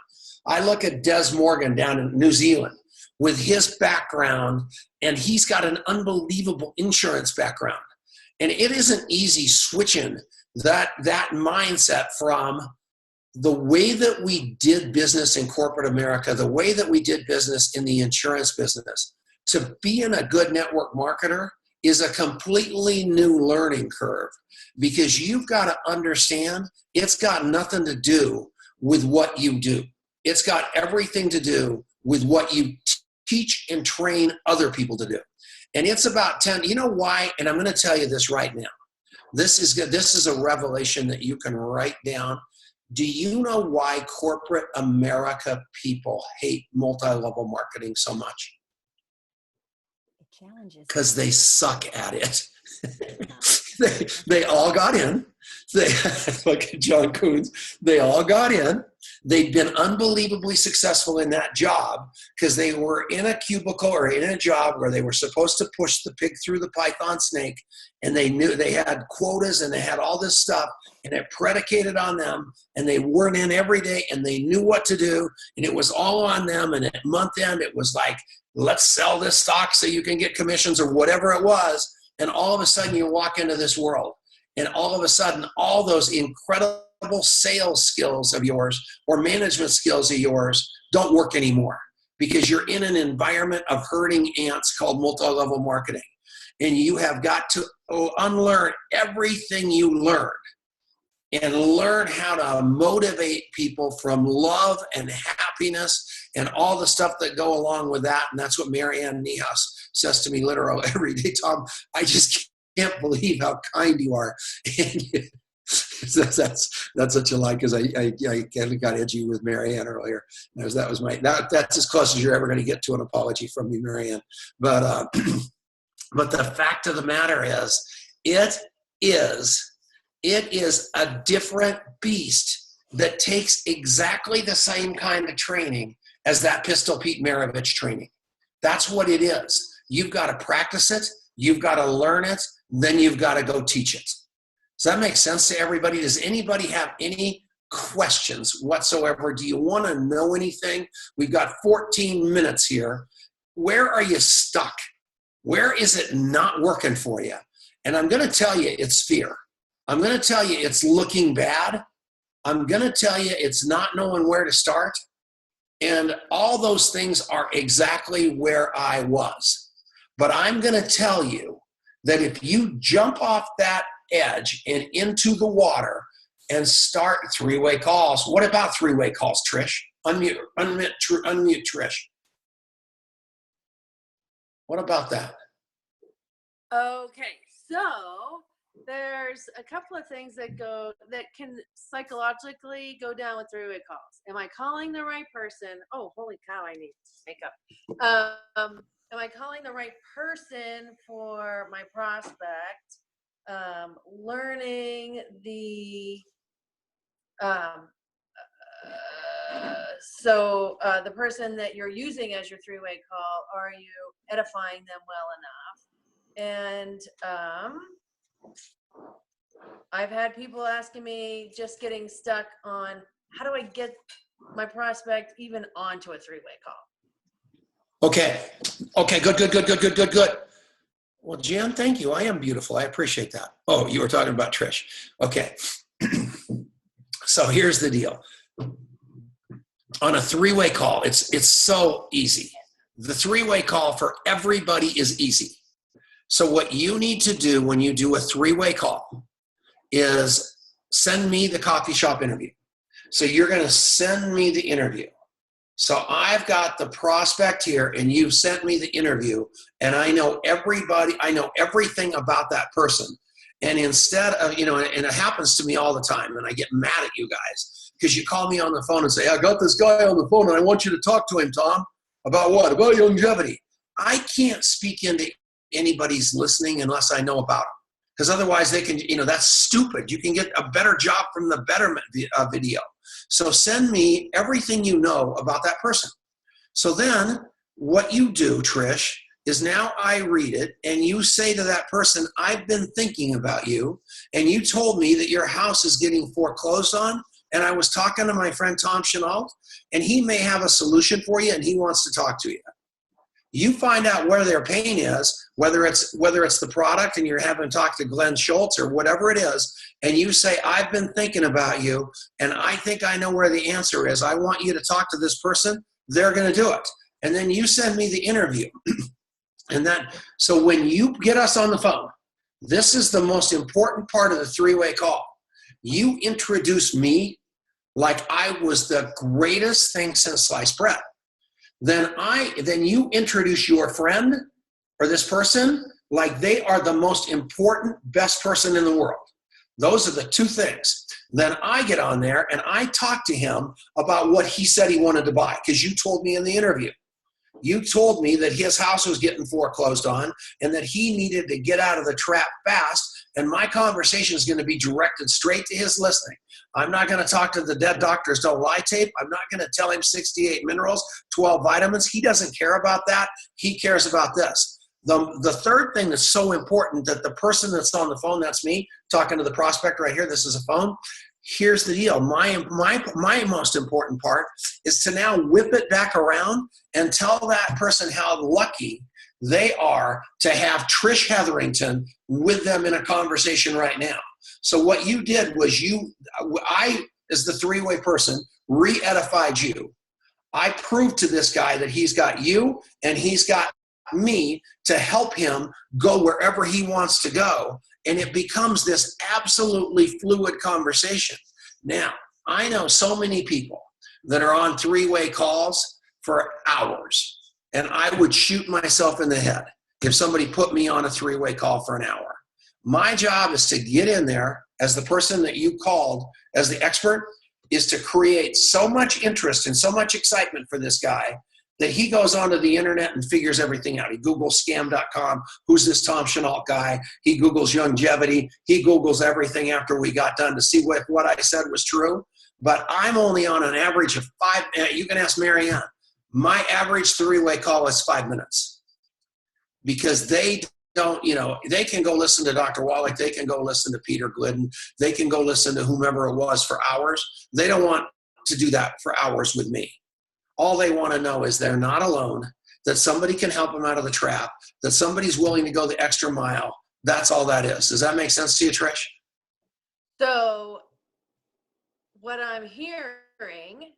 I look at Des Morgan down in New Zealand with his background, and he's got an unbelievable insurance background. And it isn't easy switching that mindset from the way that we did business in corporate America, the way that we did business in the insurance business, to being a good network marketer is a completely new learning curve, because you've got to understand it's got nothing to do with what you do. It's got everything to do with what you teach and train other people to do. And it's about 10, you know why? And I'm going to tell you this right now. This is a revelation that you can write down. Do you know why corporate America people hate multi-level marketing so much? Challenges. Because they suck at it. they all got in. They, like John Coons, they all got in. They'd been unbelievably successful in that job because they were in a cubicle or in a job where they were supposed to push the pig through the python snake, and they knew they had quotas and they had all this stuff, and it predicated on them, and they weren't in every day, and they knew what to do, and it was all on them. And at month end, it was like, let's sell this stock so you can get commissions or whatever it was. And all of a sudden you walk into this world, and all of a sudden all those incredible sales skills of yours or management skills of yours don't work anymore because you're in an environment of herding ants called multi-level marketing. And you have got to unlearn everything you learned and learn how to motivate people from love and happiness and all the stuff that go along with that. And that's what Marianne Niehaus says to me literally every day. Tom, I just can't believe how kind you are. And that's such a lie, because I got edgy with Marianne earlier. That's as close as you're ever going to get to an apology from me, Marianne. But the fact of the matter is, it is a different beast that takes exactly the same kind of training as that Pistol Pete Maravich training. That's what it is. You've got to practice it. You've got to learn it. Then you've got to go teach it. Does that make sense to everybody? Does anybody have any questions whatsoever? Do you want to know anything? We've got 14 minutes here. Where are you stuck? Where is it not working for you? And I'm going to tell you it's fear. I'm going to tell you it's looking bad. I'm going to tell you it's not knowing where to start. And all those things are exactly where I was. But I'm going to tell you that if you jump off that edge and into the water and start three-way calls. What about three-way calls, Trish? Unmute Trish. What about that? Okay, so there's a couple of things that can psychologically go down with three-way calls. Am I calling the right person? Oh, holy cow, I need makeup. Am I calling the right person for my prospect? Learning the the person that you're using as your three-way call, are you edifying them well enough? And I've had people asking me, just getting stuck on, how do I get my prospect even onto a three-way call? Okay, good. Well, Jan, thank you. I am beautiful. I appreciate that. Oh, you were talking about Trish. Okay. So here's the deal. On a three-way call, it's so easy. The three-way call for everybody is easy. So what you need to do when you do a three-way call is send me the coffee shop interview. So you're going to send me the interview. So I've got the prospect here, and you've sent me the interview, and I know everybody, I know everything about that person. And instead of, and it happens to me all the time, and I get mad at you guys because you call me on the phone and say, I got this guy on the phone and I want you to talk to him, Tom. About what? About longevity. I can't speak into anybody's listening unless I know about them, because otherwise they can, that's stupid. You can get a better job from the Betterment video. So send me everything you know about that person. So then what you do, Trish, is now I read it and you say to that person, I've been thinking about you, and you told me that your house is getting foreclosed on, and I was talking to my friend Tom Chenault, and he may have a solution for you and he wants to talk to you. You find out where their pain is, whether it's the product and you're having to talk to Glenn Schultz or whatever it is, and you say, I've been thinking about you, and I think I know where the answer is. I want you to talk to this person. They're going to do it. And then you send me the interview. So when you get us on the phone, this is the most important part of the three-way call. You introduce me like I was the greatest thing since sliced bread. Then you introduce your friend or this person like they are the most important, best person in the world. Those are the two things. Then I get on there and I talk to him about what he said he wanted to buy, because you told me in the interview. You told me that his house was getting foreclosed on and that he needed to get out of the trap fast. And my conversation is going to be directed straight to his listing. I'm not going to talk to the Dead Doctors Don't Lie tape. I'm not going to tell him 68 minerals, 12 vitamins. He doesn't care about that. He cares about this. The third thing that's so important, that the person that's on the phone, that's me talking to the prospect right here, this is a phone. Here's the deal. My most important part is to now whip it back around and tell that person how lucky they are to have Trish Hetherington with them in a conversation right now. So what you did was I, as the three-way person, re-edified you. I proved to this guy that he's got you and he's got me to help him go wherever he wants to go. And it becomes this absolutely fluid conversation. Now, I know so many people that are on three-way calls for hours, and I would shoot myself in the head if somebody put me on a three-way call for an hour. My job is to get in there as the person that you called as the expert, is to create so much interest and so much excitement for this guy that he goes onto the internet and figures everything out. He Googles scam.com. Who's this Tom Chenault guy? He Googles longevity. He Googles everything after we got done to see what I said was true. But I'm only on an average of 5. You can ask Marianne. My average three-way call is 5 minutes, because they don't, they can go listen to Dr. Wallach. They can go listen to Peter Glidden. They can go listen to whomever it was for hours. They don't want to do that for hours with me. All they want to know is they're not alone, that somebody can help them out of the trap, that somebody's willing to go the extra mile. That's all that is. Does that make sense to you, Trish? So what I'm hearing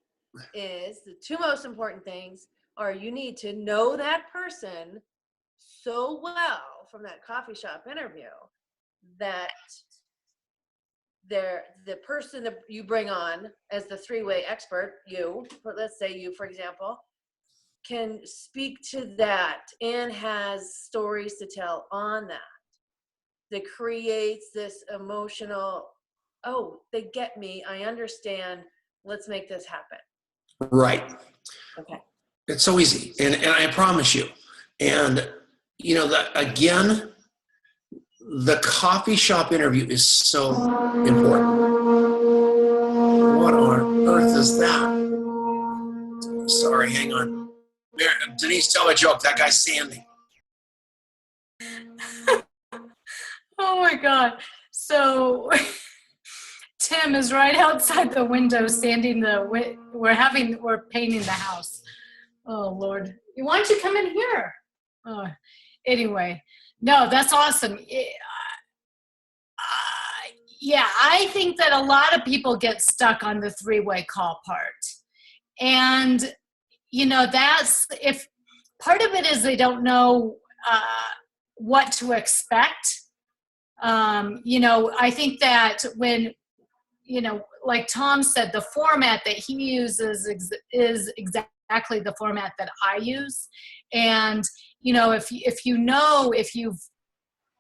is the two most important things are you need to know that person so well from that coffee shop interview that the person that you bring on as the three-way expert, let's say you, for example, can speak to that and has stories to tell on that creates this emotional, oh, they get me, I understand, let's make this happen. Right. Okay. It's so easy. And I promise you. And, again, the coffee shop interview is so important. What on earth is that? Sorry, hang on. Denice, tell a joke. That guy's Sandy. Oh my God. So Tim is right outside the window sanding we're painting the house. Oh Lord. Why don't you come in here? Oh, anyway, no, that's awesome. Yeah, I think that a lot of people get stuck on the three-way call part. And, that's, if part of it is they don't know what to expect. I think that when, like Tom said, the format that he uses is exactly the format that I use. And, if you've,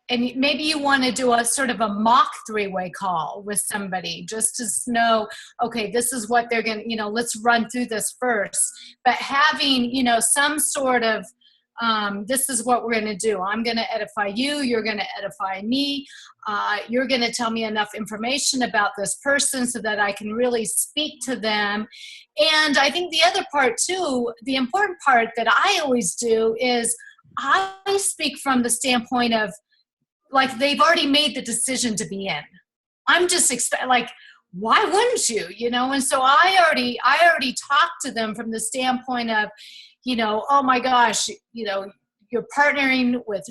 and maybe you want to do a sort of a mock three-way call with somebody just to know, okay, this is what they're going to, let's run through this first. But having, some sort of, this is what we're going to do. I'm going to edify you. You're going to edify me. You're going to tell me enough information about this person so that I can really speak to them. And I think the other part too, the important part that I always do is I speak from the standpoint of, like, they've already made the decision to be in. I'm just why wouldn't you? And so I already talked to them from the standpoint of, oh my gosh, you're partnering with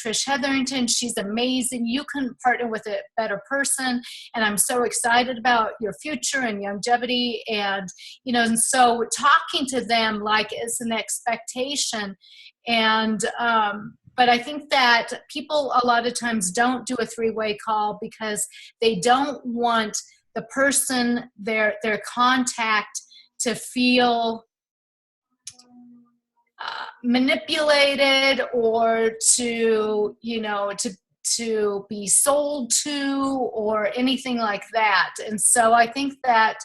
Trish Hetherington. She's amazing. You couldn't partner with a better person. And I'm so excited about your future and longevity. And, and so talking to them like it's an expectation. And, but I think that people a lot of times don't do a three-way call because they don't want the person, their contact, to feel manipulated or to be sold to or anything like that. And so I think that,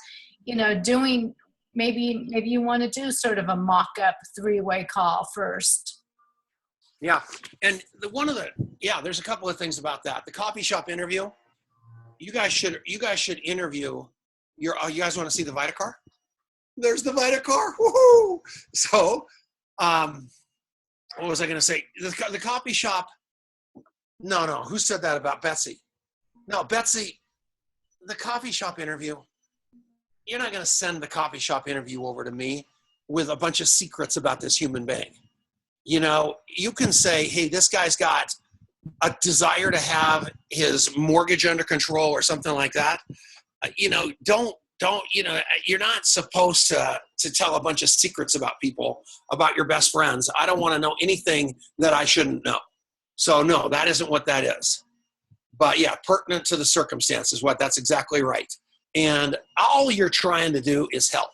doing maybe you want to do sort of a mock-up three-way call first. Yeah. And there's a couple of things about that. The coffee shop interview, you guys should interview you guys want to see the Vitacar? There's the Vitacar. Woohoo! So, what was I going to say? The coffee shop. No. Who said that about Betsy? No, Betsy, the coffee shop interview. You're not going to send the coffee shop interview over to me with a bunch of secrets about this human being. You know, you can say, hey, this guy's got a desire to have his mortgage under control or something like that. Don't, you're not supposed to tell a bunch of secrets about people, about your best friends. I don't want to know anything that I shouldn't know. So no, that isn't what that is. But yeah, pertinent to the circumstances, that's exactly right. And all you're trying to do is help.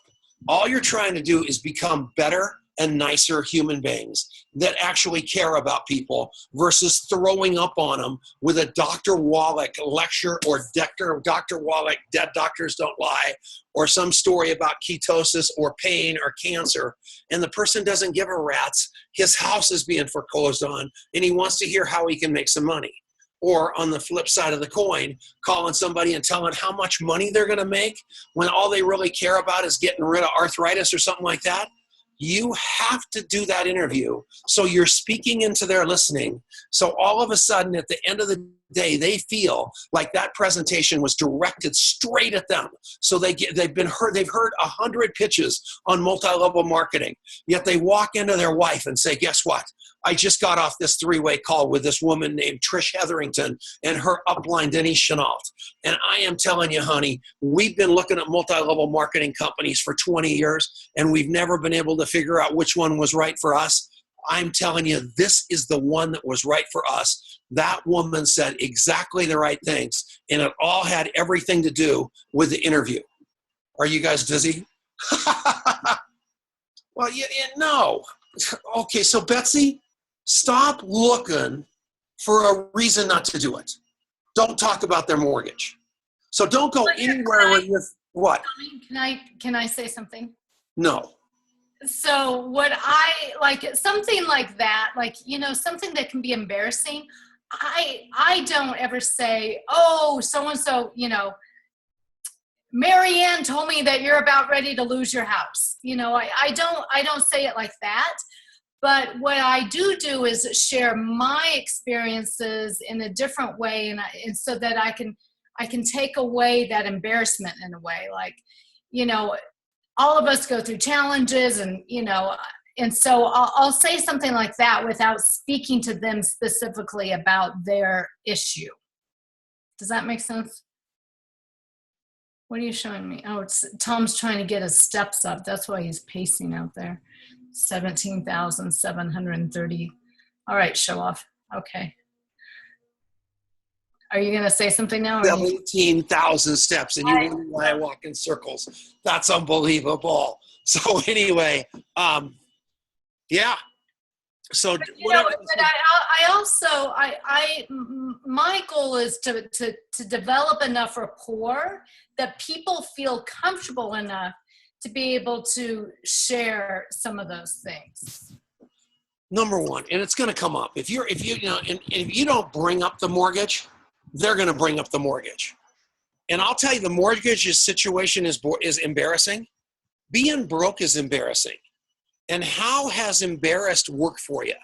All you're trying to do is become better and nicer human beings that actually care about people versus throwing up on them with a Dr. Wallach lecture or Dr. Wallach, dead doctors don't lie, or some story about ketosis or pain or cancer. And the person doesn't give a rat's. His house is being foreclosed on and he wants to hear how he can make some money. Or on the flip side of the coin, calling somebody and telling how much money they're going to make when all they really care about is getting rid of arthritis or something like that. You have to do that interview so you're speaking into their listening. So all of a sudden at the end of the day, they feel like that presentation was directed straight at them. So they've heard 100 pitches on multi-level marketing, yet they walk into their wife and say, guess what? I just got off this three-way call with this woman named Trish Hetherington and her upline, Denice Chenault. And I am telling you, honey, we've been looking at multi-level marketing companies for 20 years, and we've never been able to figure out which one was right for us. I'm telling you, this is the one that was right for us. That woman said exactly the right things, and it all had everything to do with the interview. Are you guys dizzy? Well, no. Okay, so Betsy, stop looking for a reason not to do it. Don't talk about their mortgage. So don't go anywhere with what? Can I say something? No. So what I like, something like that, something that can be embarrassing. I don't ever say, oh, so-and-so, Mary Ann told me that you're about ready to lose your house. I don't say it like that. But what I do is share my experiences in a different way, and so that I can take away that embarrassment in a way. All of us go through challenges, and so I'll say something like that without speaking to them specifically about their issue. Does that make sense? What are you showing me? Oh, Tom's trying to get his steps up. That's why he's pacing out there. 17,730. All right, show off. Okay. Are you going to say something now? 17,000 steps, and you wonder why I walk in circles. That's unbelievable. So anyway, yeah. So whatever. My goal is to develop enough rapport that people feel comfortable enough to be able to share some of those things. Number one, and it's going to come up. If you don't bring up the mortgage, they're going to bring up the mortgage. And I'll tell you, the mortgage situation is embarrassing. Being broke is embarrassing. And how has embarrassed worked for you?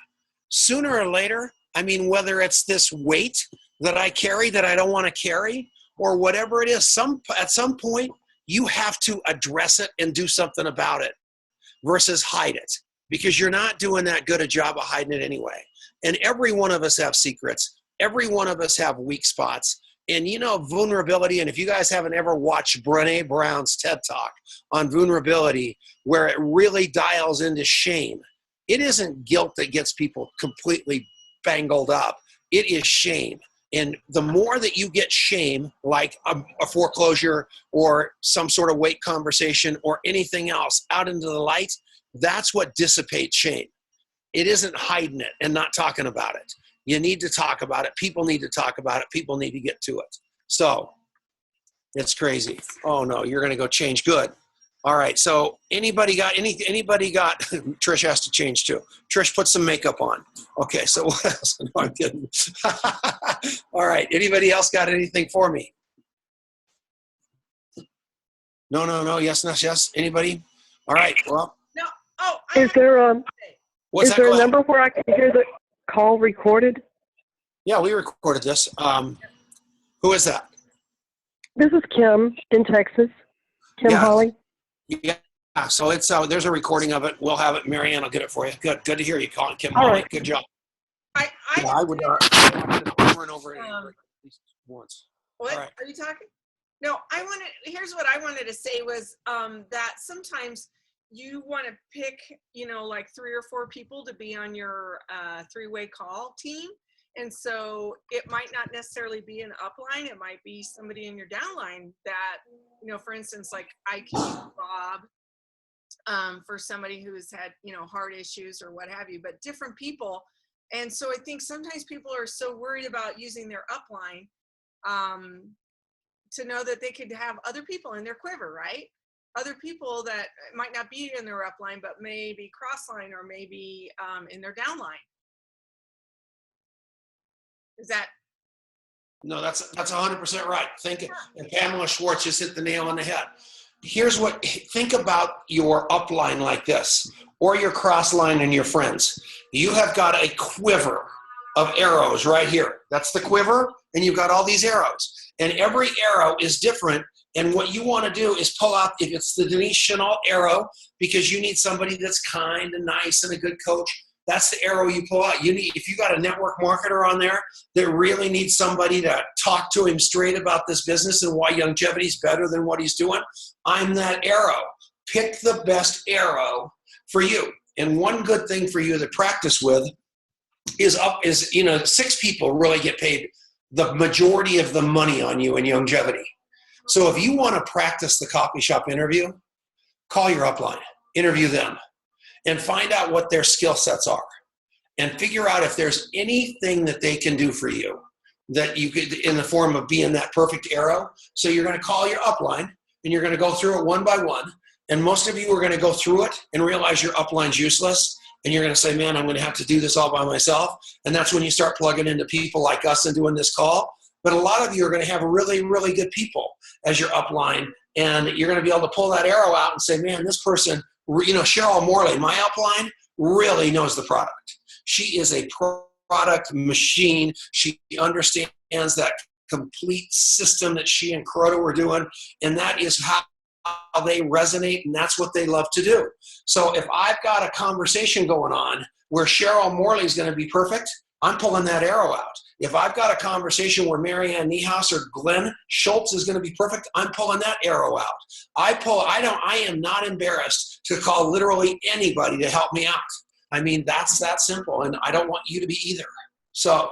Sooner or later, whether it's this weight that I carry that I don't want to carry, or whatever it is, at some point, you have to address it and do something about it versus hide it, because you're not doing that good a job of hiding it anyway. And every one of us have secrets. Every one of us have weak spots. And vulnerability, and if you guys haven't ever watched Brené Brown's TED Talk on vulnerability, where it really dials into shame, it isn't guilt that gets people completely bangled up. It is shame. And the more that you get shame, like a foreclosure or some sort of weight conversation or anything else out into the light, that's what dissipates shame. It isn't hiding it and not talking about it. You need to talk about it. People need to talk about it. People need to get to it. So it's crazy. Oh no, you're going to go change. Good. All right. So anybody got Trish has to change too. Trish, put some makeup on. Okay. So what else? No, I'm kidding. All right. Anybody else got anything for me? No. Yes. Anybody? All right. Well, No. Oh, Is there what's is that? there Go a ahead. number where I can hear the call recorded? Yeah, we recorded this. Who is that? This is Kim in Texas. Kim Yeah. Holly. Yeah. So it's there's a recording of it. We'll have it. Marianne will get it for you. Good to hear you calling Kim. All Holly. right. Good job. I Yeah, I would over and over again, at least once. What All right. are you talking? No, here's what I wanted to say was that sometimes you want to pick, like 3 or 4 people to be on your 3-way call team. And so it might not necessarily be an upline. It might be somebody in your downline that, for instance, like I can use Bob for somebody who's had, heart issues or what have you, but different people. And so I think sometimes people are so worried about using their upline to know that they could have other people in their quiver, right? Other people that might not be in their upline, but maybe crossline or maybe in their downline. Is that? No, that's 100% right. And Pamela Schwartz just hit the nail on the head. Think about your upline like this, or your crossline and your friends. You have got a quiver of arrows right here. That's the quiver, and you've got all these arrows. And every arrow is different. And what you want to do is pull out, if it's the Denice Chenault arrow, because you need somebody that's kind and nice and a good coach, that's the arrow you pull out. If you got a network marketer on there that really needs somebody to talk to him straight about this business and why longevity is better than what he's doing, I'm that arrow. Pick the best arrow for you. And one good thing for you to practice with is 6 people really get paid the majority of the money on you in longevity. So if you want to practice the coffee shop interview, call your upline, interview them, and find out what their skill sets are, and figure out if there's anything that they can do for you that you could, in the form of being that perfect arrow. So you're going to call your upline, and you're going to go through it one by one. And most of you are going to go through it and realize your upline's useless. And you're going to say, man, I'm going to have to do this all by myself. And that's when you start plugging into people like us and doing this call. But a lot of you are going to have really, really good people as your upline. And you're going to be able to pull that arrow out and say, man, this person, Cheryl Morley, my upline, really knows the product. She is a product machine. She understands that complete system that she and Corota were doing. And that is how they resonate, and that's what they love to do. So if I've got a conversation going on where Cheryl Morley is going to be perfect, I'm pulling that arrow out. If I've got a conversation where Marianne Niehaus or Glenn Schultz is going to be perfect, I'm pulling that arrow out. I am not embarrassed to call literally anybody to help me out. I mean, that's that simple, and I don't want you to be either. So,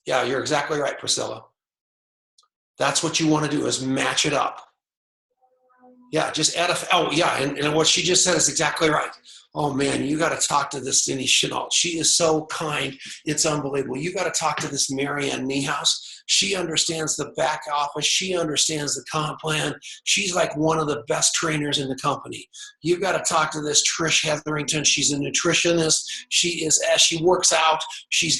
yeah, you're exactly right, Priscilla. That's what you want to do, is match it up. Yeah, just add and what she just said is exactly right. Oh man, you got to talk to this Denice Chenault. She is so kind. It's unbelievable. You got to talk to this Marianne Niehaus. She understands the back office. She understands the comp plan. She's like one of the best trainers in the company. You got to talk to this Trish Hetherington. She's a nutritionist. She works out. She's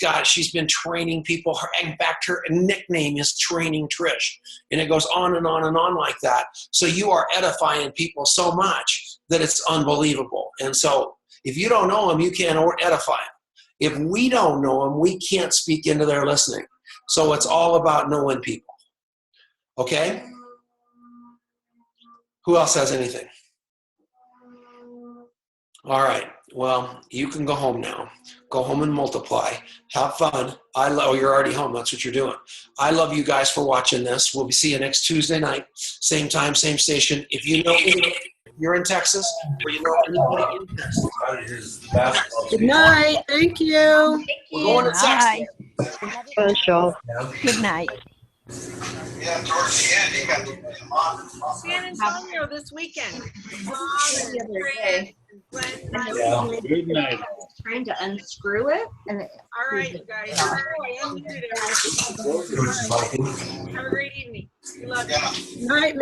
been training people. In fact, her nickname is Training Trish. And it goes on and on and on like that. So you are edifying people so much that it's unbelievable. And so if you don't know them, you can't edify them. If we don't know them, we can't speak into their listening. So it's all about knowing people. Okay? Who else has anything? All right. Well, you can go home now. Go home and multiply. Have fun. You're already home. That's what you're doing. I love you guys for watching this. We'll see you next Tuesday night. Same time, same station. If you know you're in Texas, or you know anybody in Texas. Good night. Thank you. We're going to Texas. Fun show. Good night. Yeah, towards the end, he got the San Antonio this weekend. Good night. Trying to unscrew it, and All right, you guys. I unmuted everything. Have a great evening. We love you. Good night.